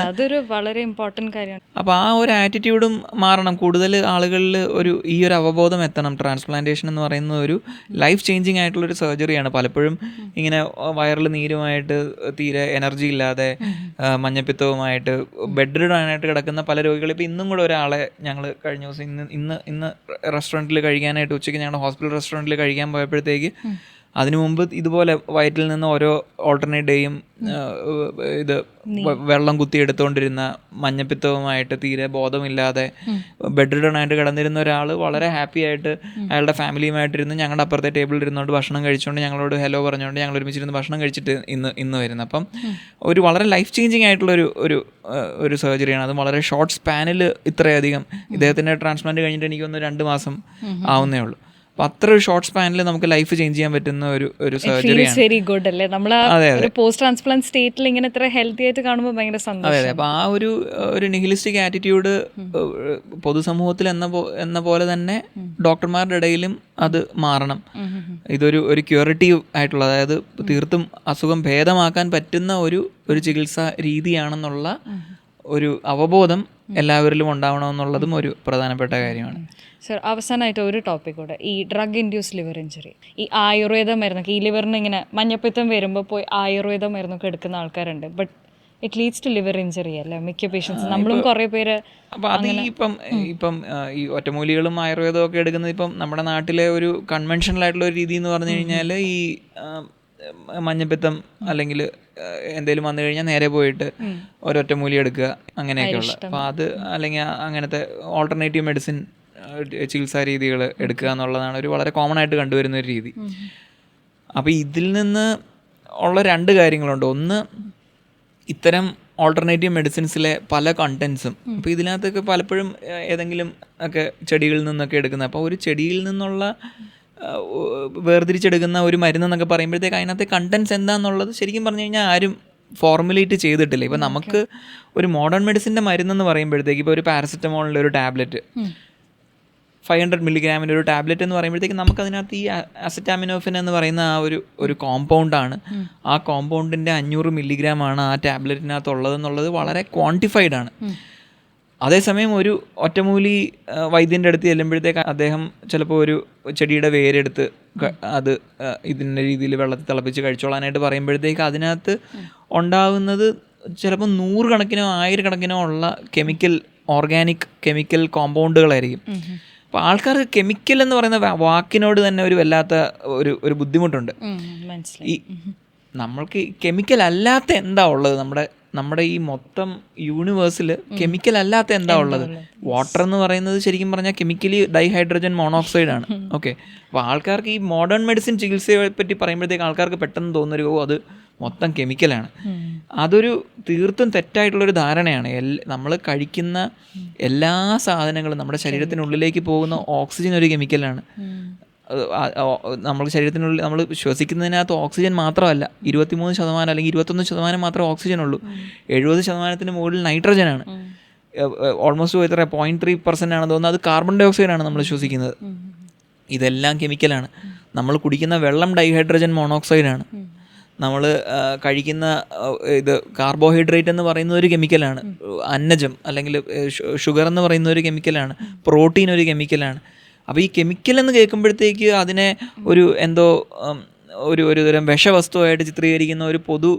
അതൊരു വളരെ ഇമ്പോർട്ടൻറ്റ് കാര്യമാണ്. അപ്പോൾ ആ ഒരു ആറ്റിറ്റ്യൂഡും മാറണം. കൂടുതൽ ആളുകളിൽ ഈ ഒരു അവബോധം എത്തണം. ട്രാൻസ്പ്ലാന്റേഷൻ എന്ന് പറയുന്നത് ഒരു ലൈഫ് ചേഞ്ചിങ് ആയിട്ടുള്ളൊരു സർജറിയാണ്. പലപ്പോഴും ഇങ്ങനെ വയറിൽ നീരുമായിട്ട് തീരെ എനർജി ഇല്ലാതെ മഞ്ഞപ്പിത്തവുമായിട്ട് ബെഡ് റിഡനായിട്ട് കിടക്കുന്ന പല രോഗികൾ. ഇപ്പോൾ ഇന്നും കൂടെ ഒരാളെ ഞങ്ങൾ കഴിഞ്ഞ ദിവസം ഇന്ന് റെസ്റ്റോറൻറ്റിൽ കഴിക്കാനായിട്ട്, ഉച്ചയ്ക്ക് ഞങ്ങളുടെ ഹോസ്പിറ്റൽ റെസ്റ്റോറൻറ്റിൽ കഴിക്കാൻ പോയപ്പോഴത്തേക്ക് അതിനു മുമ്പ് ഇതുപോലെ വയറ്റിൽ നിന്ന് ഓരോ ഓൾട്ടർനേറ്റ് ഡേയും ഇത് വെള്ളം കുത്തി എടുത്തുകൊണ്ടിരുന്ന, മഞ്ഞപ്പിത്തവുമായിട്ട് തീരെ ബോധമില്ലാതെ ബെഡ് റിഡനായിട്ട് കിടന്നിരുന്ന ഒരാൾ വളരെ ഹാപ്പി ആയിട്ട് അയാളുടെ ഫാമിലിയുമായിട്ടിരുന്ന് ഞങ്ങളുടെ അപ്പുറത്തെ ടേബിളിൽ ഇരുന്നുകൊണ്ട് ഭക്ഷണം കഴിച്ചുകൊണ്ട് ഞങ്ങളോട് ഹലോ പറഞ്ഞുകൊണ്ട് ഞങ്ങൾ ഒരുമിച്ചിരുന്ന് ഭക്ഷണം കഴിച്ചിട്ട് ഇന്ന് വരുന്നത്. അപ്പം ഒരു വളരെ ലൈഫ് ചേഞ്ചിങ് ആയിട്ടുള്ളൊരു ഒരു സർജറിയാണ്. അത് വളരെ ഷോർട്ട് സ്പാനിൽ ഇത്രയധികം. ഇദ്ദേഹത്തിൻ്റെ ട്രാൻസ്പ്ലാന്റ് കഴിഞ്ഞിട്ട് എനിക്കൊന്ന് 2 മാസം ആവുന്നേ ഉള്ളൂ. അപ്പോൾ അത്ര ഒരു ഷോർട്ട് സ്പാനിൽ നമുക്ക് ലൈഫ് ചേഞ്ച് ചെയ്യാൻ പറ്റുന്ന ഒരു സർജറിയാണ്. വെരി ഗുഡ് അല്ലേ, നമ്മൾ ഒരു പോസ്റ്റ് ട്രാൻസ്പ്ലാന്റ് സ്റ്റേറ്റിൽ ഇങ്ങനെ ഇത്ര ഹെൽത്തി ആയിട്ട് കാണുമ്പോൾ ഭയങ്കര സന്തോഷം. അതെ, അപ്പോൾ ആ ഒരു നിഹിലിസ്റ്റിക് ആറ്റിറ്റ്യൂഡ് പൊതുസമൂഹത്തിൽ എന്ന പോലെ തന്നെ ഡോക്ടർമാരുടെ ഇടയിലും അത് മാറണം. ഇതൊരു ക്യൂറേറ്റീവ് ആയിട്ടുള്ള, അതായത് തീർത്തും അസുഖം ഭേദമാക്കാൻ പറ്റുന്ന ഒരു ചികിത്സാ രീതിയാണെന്നുള്ള ഒരു അവബോധം എല്ലാവരിലും ഉണ്ടാവണമെന്നുള്ളതും ഒരു പ്രധാനപ്പെട്ട കാര്യമാണ്. സർ, അവസാനമായിട്ട് ഒരു ടോപ്പിക് കൂടെ, ഈ ഡ്രഗ് ഇൻഡ്യൂസ് ലിവർ ഇഞ്ചുറി, ഈ ആയുർവേദ മരുന്നൊക്കെ, ഈ ലിവറിന് ഇങ്ങനെ മഞ്ഞപ്പിത്തം വരുമ്പോൾ പോയി ആയുർവേദ മരുന്നൊക്കെ എടുക്കുന്ന ആൾക്കാരുണ്ട്, but it leads to liver injury അല്ലേ മിക്ക പേഷ്യൻസ്, നമ്മളും കുറേ പേര്. അപ്പോൾ അത് ഇപ്പം ഈ ഒറ്റമൂലികളും ആയുർവേദവും ഒക്കെ എടുക്കുന്നത് ഇപ്പം നമ്മുടെ നാട്ടിലെ ഒരു കൺവെൻഷണൽ ആയിട്ടുള്ള ഒരു രീതി എന്ന് പറഞ്ഞു കഴിഞ്ഞാൽ, ഈ മഞ്ഞപ്പിത്തം അല്ലെങ്കിൽ എന്തെങ്കിലും വന്നു കഴിഞ്ഞാൽ നേരെ പോയിട്ട് ഒരൊറ്റമൂലി എടുക്കുക, അങ്ങനെയൊക്കെയുള്ള. അപ്പോൾ അത് അല്ലെങ്കിൽ അങ്ങനത്തെ ഓൾട്ടർനേറ്റീവ് മെഡിസിൻ ചികിത്സാ രീതികൾ എടുക്കുക എന്നുള്ളതാണ് ഒരു വളരെ കോമൺ ആയിട്ട് കണ്ടുവരുന്ന ഒരു രീതി. അപ്പോൾ ഇതിൽ നിന്ന് ഉള്ള രണ്ട് കാര്യങ്ങളുണ്ട്. ഒന്ന്, ഇത്തരം ഓൾട്ടർനേറ്റീവ് മെഡിസിൻസിലെ പല കണ്ടൻസും, അപ്പോൾ ഇതിനകത്തൊക്കെ പലപ്പോഴും ഏതെങ്കിലും ഒക്കെ ചെടികളിൽ നിന്നൊക്കെ എടുക്കുന്നത്. അപ്പോൾ ഒരു ചെടിയിൽ നിന്നുള്ള വേർതിരിച്ചെടുക്കുന്ന ഒരു മരുന്നെന്നൊക്കെ പറയുമ്പോഴത്തേക്ക് അതിനകത്തെ കണ്ടൻസ് എന്താണെന്നുള്ളത് ശരിക്കും പറഞ്ഞു കഴിഞ്ഞാൽ ആരും ഫോർമുലേറ്റ് ചെയ്തിട്ടില്ല. ഇപ്പോൾ നമുക്ക് ഒരു മോഡേൺ മെഡിസിൻ്റെ മരുന്നെന്ന് പറയുമ്പോഴത്തേക്ക്, ഇപ്പോൾ ഒരു പാരസെറ്റമോളിൻ്റെ ഒരു ടാബ്ലറ്റ് 500 മില്ലിഗ്രാമിൻ്റെ ഒരു ടാബ്ലറ്റ് എന്ന് പറയുമ്പോഴത്തേക്ക് നമുക്കതിനകത്ത് ഈ അസറ്റാമിനോഫിൻ എന്ന് പറയുന്ന ആ ഒരു കോമ്പൗണ്ടാണ്. ആ കോമ്പൗണ്ടിൻ്റെ 500 മില്ലിഗ്രാമാണ് ആ ടാബ്ലറ്റിനകത്തുള്ളതെന്നുള്ളത് വളരെ ക്വാണ്ടിഫൈഡ് ആണ്. അതേസമയം ഒരു ഒറ്റമൂലി വൈദ്യൻ്റെ അടുത്ത് ചെല്ലുമ്പോഴത്തേക്ക് അദ്ദേഹം ചിലപ്പോൾ ഒരു ചെടിയുടെ വേരെടുത്ത് അത് ഇതിൻ്റെ രീതിയിൽ വെള്ളത്തിൽ തിളപ്പിച്ച് കഴിച്ചോളാനായിട്ട് പറയുമ്പോഴത്തേക്ക് അതിനകത്ത് ഉണ്ടാകുന്നത് ചിലപ്പോൾ 100 കണക്കിനോ 1000 കണക്കിനോ ഉള്ള ഓർഗാനിക് കെമിക്കൽ കോമ്പൗണ്ടുകളായിരിക്കും. അപ്പോൾ ആൾക്കാർക്ക് കെമിക്കൽ എന്ന് പറയുന്ന വാക്കിനോട് തന്നെ ഒരു വല്ലാത്ത ഒരു ബുദ്ധിമുട്ടുണ്ട്. ഈ നമ്മൾക്ക് കെമിക്കൽ അല്ലാത്ത എന്താ ഉള്ളത് നമ്മുടെ ഈ മൊത്തം യൂണിവേഴ്സിൽ കെമിക്കൽ അല്ലാത്ത എന്താ ഉള്ളത്? വാട്ടർ എന്ന് പറയുന്നത് ശരിക്കും പറഞ്ഞാൽ കെമിക്കലി ഡൈഹൈഡ്രജൻ മോണോക്സൈഡ് ആണ്. ഓക്കെ, അപ്പോൾ ആൾക്കാർക്ക് ഈ മോഡേൺ മെഡിസിൻ ചികിത്സയെ പറ്റി പറയുമ്പോഴത്തേക്ക് ആൾക്കാർക്ക് പെട്ടെന്ന് തോന്നുന്നൊരു അത് മൊത്തം കെമിക്കലാണ്. അതൊരു തീർത്തും തെറ്റായിട്ടുള്ളൊരു ധാരണയാണ്. നമ്മൾ കഴിക്കുന്ന എല്ലാ സാധനങ്ങളും നമ്മുടെ ശരീരത്തിനുള്ളിലേക്ക് പോകുന്ന ഓക്സിജൻ ഒരു കെമിക്കലാണ്. നമ്മുടെ ശരീരത്തിനുള്ളിൽ നമ്മൾ ശ്വസിക്കുന്നതിനകത്ത് ഓക്സിജൻ മാത്രമല്ല, 23% അല്ലെങ്കിൽ 21% മാത്രമേ ഓക്സിജൻ ഉള്ളൂ. 70% മുകളിൽ നൈട്രജനാണ്. ഓൾമോസ്റ്റ് എത്ര 0.3% ആണെന്ന് തോന്നുന്നത് അത് കാർബൺ ഡൈ ഓക്സൈഡാണ് നമ്മൾ ശ്വസിക്കുന്നത്. ഇതെല്ലാം കെമിക്കലാണ്. നമ്മൾ കുടിക്കുന്ന വെള്ളം ഡൈഹൈഡ്രജൻ മോണോക്സൈഡാണ്. നമ്മൾ കഴിക്കുന്ന ഇത് കാർബോഹൈഡ്രേറ്റ് എന്ന് പറയുന്ന ഒരു കെമിക്കലാണ്. അന്നജം അല്ലെങ്കിൽ ഷുഗർ എന്ന് പറയുന്ന ഒരു കെമിക്കലാണ്. പ്രോട്ടീൻ ഒരു കെമിക്കലാണ്. അപ്പോൾ ഈ കെമിക്കൽ എന്ന് കേൾക്കുമ്പോഴത്തേക്ക് അതിനെ ഒരു തരം വിഷവസ്തുവായിട്ട് ചിത്രീകരിക്കുന്ന ഒരു പൊതു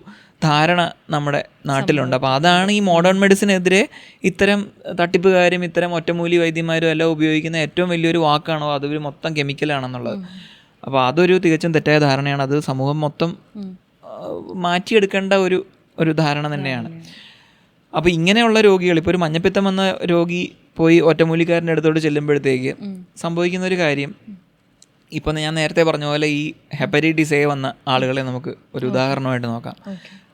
ധാരണ നമ്മുടെ നാട്ടിലുണ്ട്. അപ്പോൾ അതാണ് ഈ മോഡേൺ മെഡിസിനെതിരെ ഇത്തരം തട്ടിപ്പുകാരും ഇത്തരം ഒറ്റമൂലി വൈദ്യന്മാരും എല്ലാം ഉപയോഗിക്കുന്ന ഏറ്റവും വലിയൊരു വാക്കാണോ അതൊരു മൊത്തം കെമിക്കലാണെന്നുള്ളത്. അപ്പോൾ അതൊരു തികച്ചും തെറ്റായ ധാരണയാണ്. അത് സമൂഹം മൊത്തം മാറ്റിയെടുക്കേണ്ട ഒരു ധാരണ തന്നെയാണ്. അപ്പോൾ ഇങ്ങനെയുള്ള രോഗികൾ, ഇപ്പോൾ ഒരു മഞ്ഞപ്പിത്തം വന്ന രോഗി പോയി ഒറ്റമൂലിക്കാരൻ്റെ അടുത്തോട്ട് ചെല്ലുമ്പോഴത്തേക്ക് സംഭവിക്കുന്ന ഒരു കാര്യം, ഇപ്പം ഞാൻ നേരത്തെ പറഞ്ഞ പോലെ ഈ ഹെപ്പറ്റൈറ്റിസ് എ വന്ന ആളുകളെ നമുക്ക് ഒരു ഉദാഹരണമായിട്ട് നോക്കാം.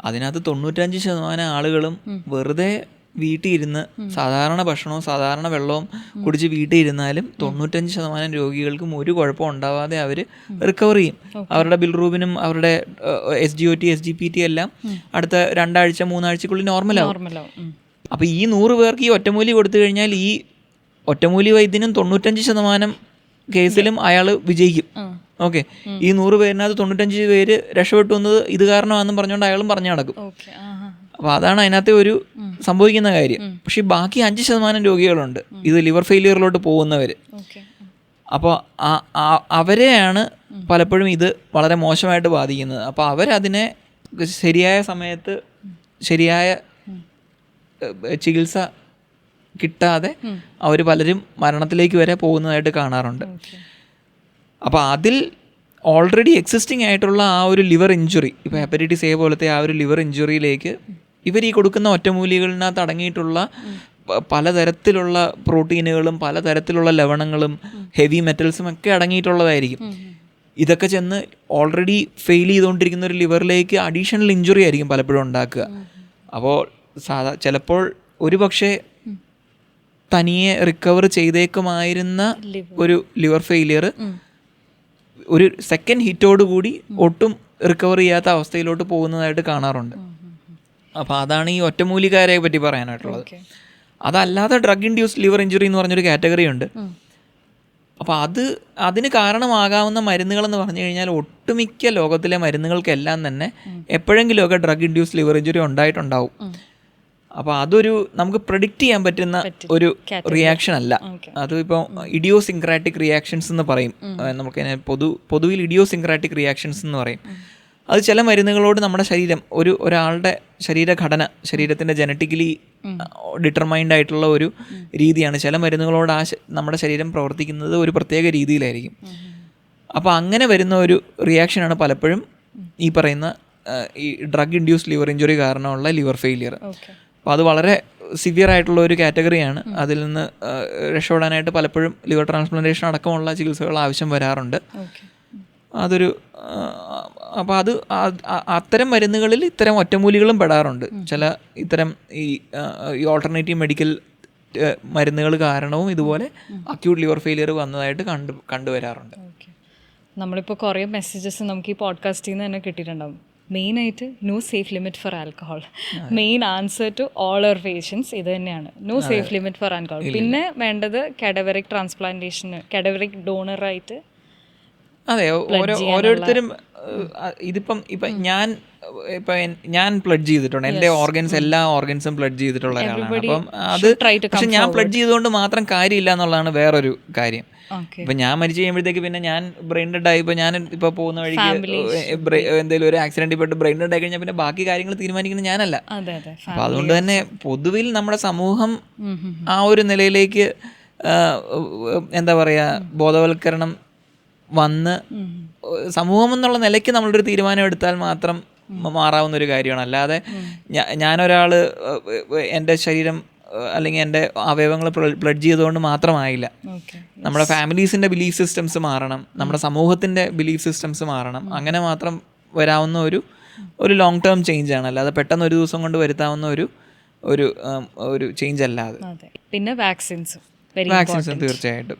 അതിനകത്ത് 95% ആളുകളും വെറുതെ വീട്ടിൽ ഇരുന്ന് സാധാരണ ഭക്ഷണവും സാധാരണ വെള്ളവും കുടിച്ച് വീട്ടിൽ ഇരുന്നാലും 95% രോഗികൾക്കും ഒരു കുഴപ്പം ഉണ്ടാവാതെ അവർ റിക്കവർ ചെയ്യും. അവരുടെ ബിൽറൂബിനും അവരുടെ SGOT SGPT എല്ലാം അടുത്ത 2 ആഴ്ച 3 ആഴ്ചക്കുള്ളിൽ നോർമലാവും. അപ്പോൾ ഈ 100 പേർക്ക് ഈ ഒറ്റമൂലി കൊടുത്തു കഴിഞ്ഞാൽ ഈ ഒറ്റമൂലി വൈദ്യനും 95% കേസിലും അയാൾ വിജയിക്കും. ഓക്കെ, ഈ 100 പേരിനകത്ത് 95 പേര് രക്ഷപ്പെട്ടു വന്നത് ഇത് കാരണമാണെന്നും പറഞ്ഞുകൊണ്ട് അയാളും പറഞ്ഞു നടക്കും. അപ്പോൾ അതാണ് അതിനകത്ത് ഒരു സംഭവിക്കുന്ന കാര്യം. പക്ഷേ ബാക്കി 5% രോഗികളുണ്ട് ഇത് ലിവർ ഫെയിലിയറിലോട്ട് പോകുന്നവർ. അപ്പോൾ അവരെയാണ് പലപ്പോഴും ഇത് വളരെ മോശമായിട്ട് ബാധിക്കുന്നത്. അപ്പോൾ അവരതിനെ ശരിയായ സമയത്ത് ശരിയായ ചികിത്സ കിട്ടാതെ അവർ പലരും മരണത്തിലേക്ക് വരെ പോകുന്നതായിട്ട് കാണാറുണ്ട്. അപ്പോൾ അതിൽ ഓൾറെഡി എക്സിസ്റ്റിംഗ് ആയിട്ടുള്ള ആ ഒരു ലിവർ ഇഞ്ചുറി, ഇപ്പോൾ ഹെപ്പറ്റൈറ്റിസ് എ പോലത്തെ ആ ഒരു ലിവർ ഇഞ്ചുറിയിലേക്ക് ഇവർ ഈ കൊടുക്കുന്ന ഒറ്റമൂലികളിനകത്ത് അടങ്ങിയിട്ടുള്ള പലതരത്തിലുള്ള പ്രോട്ടീനുകളും പലതരത്തിലുള്ള ലവണങ്ങളും ഹെവി മെറ്റൽസും ഒക്കെ അടങ്ങിയിട്ടുള്ളതായിരിക്കും. ഇതൊക്കെ ചെന്ന് ഓൾറെഡി ഫെയിൽ ചെയ്തുകൊണ്ടിരിക്കുന്ന ഒരു ലിവറിലേക്ക് അഡീഷണൽ ഇഞ്ചുറി ആയിരിക്കും പലപ്പോഴും ഉണ്ടാക്കുക. അപ്പോൾ ചിലപ്പോൾ ഒരു പക്ഷേ തനിയെ റിക്കവർ ചെയ്തേക്കുമായിരുന്ന ഒരു ലിവർ ഫെയിലിയർ ഒരു സെക്കൻഡ് ഹിറ്റോട് കൂടി ഒട്ടും റിക്കവർ ചെയ്യാത്ത അവസ്ഥയിലോട്ട് പോകുന്നതായിട്ട് കാണാറുണ്ട്. അപ്പോൾ അതാണ് ഈ ഒറ്റമൂലിക്കാരെ പറ്റി പറയാനായിട്ടുള്ളത്. അതല്ലാതെ ഡ്രഗ് ഇൻഡ്യൂസ്ഡ് ലിവർ ഇഞ്ചുറി എന്ന് പറഞ്ഞൊരു കാറ്റഗറി ഉണ്ട്. അപ്പോൾ അതിന് കാരണമാകാവുന്ന മരുന്നുകളെന്ന് പറഞ്ഞു കഴിഞ്ഞാൽ ഒട്ടുമിക്ക ലോകത്തിലെ മരുന്നുകൾക്കെല്ലാം തന്നെ എപ്പോഴെങ്കിലുമൊക്കെ ഡ്രഗ് ഇൻഡ്യൂസ്ഡ് ലിവർ ഇഞ്ചുറി ഉണ്ടായിട്ടുണ്ടാവും. അപ്പോൾ അതൊരു നമുക്ക് പ്രെഡിക്റ്റ് ചെയ്യാൻ പറ്റുന്ന ഒരു റിയാക്ഷൻ അല്ല. അത് ഇപ്പോൾ ഇഡിയോസിൻക്രാറ്റിക് റിയാക്ഷൻസ് എന്ന് പറയും. നമുക്കതിനെ പൊതുവിൽ ഇഡിയോസിൻക്രാറ്റിക് റിയാക്ഷൻസ് എന്ന് പറയും. അത് ചില മരുന്നുകളോട് നമ്മുടെ ശരീരം ഒരാളുടെ ശരീരഘടന, ശരീരത്തിൻ്റെ ജനറ്റിക്കലി ഡിറ്റർമൈൻഡ് ആയിട്ടുള്ള ഒരു രീതിയാണ്. ചില മരുന്നുകളോട് നമ്മുടെ ശരീരം പ്രവർത്തിക്കുന്നത് ഒരു പ്രത്യേക രീതിയിലായിരിക്കും. അപ്പോൾ അങ്ങനെ വരുന്ന ഒരു റിയാക്ഷനാണ് പലപ്പോഴും ഈ പറയുന്ന ഈ ഡ്രഗ് ഇൻഡ്യൂസ്ഡ് ലിവർ ഇഞ്ചുറി കാരണമുള്ള ലിവർ ഫെയിലിയർ. അപ്പോൾ അത് വളരെ സിവിയർ ആയിട്ടുള്ള ഒരു കാറ്റഗറിയാണ്. അതിൽ നിന്ന് രക്ഷപ്പെടാനായിട്ട് പലപ്പോഴും ലിവർ ട്രാൻസ്പ്ലാന്റേഷൻ അടക്കമുള്ള ചികിത്സകൾ ആവശ്യം വരാറുണ്ട്. അതൊരു അപ്പോൾ അത്തരം മരുന്നുകളിൽ ഇത്തരം ഒറ്റമൂലികളും പെടാറുണ്ട്. ചില ഇത്തരം ഈ ഓൾട്ടർനേറ്റീവ് മെഡിക്കൽ മരുന്നുകൾ കാരണവും ഇതുപോലെ അക്യൂട്ട് ലിവർ ഫെയിലിയർ വന്നതായിട്ട് കണ്ടുവരാറുണ്ട്. നമ്മളിപ്പോൾ കുറേ മെസ്സേജസ് നമുക്ക് ഈ പോഡ്കാസ്റ്റിൽ നിന്ന് തന്നെ കിട്ടിയിട്ടുണ്ടാവും. മെയിനായിട്ട് no safe limit for alcohol. Main answer to all our patients ഇത് തന്നെയാണ്, no safe limit for alcohol. പിന്നെ വേണ്ടത് കാഡവറിക് ട്രാൻസ്പ്ലാന്റേഷന്, കാഡവറിക് ഡോണറായിട്ട്. അതെ, ഓരോരുത്തരും ഇപ്പം ഞാൻ പ്ലഡ് ചെയ്തിട്ടുണ്ട്. എൻ്റെ എല്ലാ ഓർഗൻസും പ്ലഡ് ചെയ്തിട്ടുള്ള ഒരാളാണ്. അപ്പം അത് പക്ഷെ ഞാൻ പ്ലഡ് ചെയ്തുകൊണ്ട് മാത്രം കാര്യമില്ല എന്നുള്ളതാണ് വേറൊരു കാര്യം. ഇപ്പം ഞാൻ മരിച്ചു കഴിയുമ്പോഴത്തേക്ക് പിന്നെ ഞാൻ ബ്രെയിൻ ഡെഡ് ആയി, ഞാൻ ഇപ്പോൾ പോകുന്ന വഴിക്ക് എന്തെങ്കിലും ഒരു ആക്സിഡൻറ്റിൽ പെട്ട് ബ്രെയിൻ ഡെഡ് ആയി കഴിഞ്ഞാൽ പിന്നെ ബാക്കി കാര്യങ്ങൾ തീരുമാനിക്കുന്നത് ഞാനല്ല. അപ്പം അതുകൊണ്ട് തന്നെ പൊതുവിൽ നമ്മുടെ സമൂഹം ആ ഒരു നിലയിലേക്ക് എന്താ പറയുക ബോധവൽക്കരണം വന്ന് സമൂഹം എന്നുള്ള നിലയ്ക്ക് നമ്മളൊരു തീരുമാനം എടുത്താൽ മാത്രം മാറാവുന്ന ഒരു കാര്യമാണ്. അല്ലാതെ ഞാനൊരാൾ എൻ്റെ ശരീരം അല്ലെങ്കിൽ എൻ്റെ അവയവങ്ങൾ പ്ലഡ് ചെയ്തുകൊണ്ട് മാത്രമായില്ല. നമ്മുടെ ഫാമിലീസിൻ്റെ ബിലീഫ് സിസ്റ്റംസ് മാറണം, നമ്മുടെ സമൂഹത്തിൻ്റെ ബിലീഫ് സിസ്റ്റംസ് മാറണം. അങ്ങനെ മാത്രം വരാവുന്ന ഒരു ലോങ് ടേം ചേഞ്ചാണ്. അല്ലാതെ പെട്ടെന്ന് ഒരു ദിവസം കൊണ്ട് വരുത്താവുന്ന ഒരു ചേഞ്ച് അല്ലാതെ. പിന്നെ വാക്സിൻസും തീർച്ചയായിട്ടും.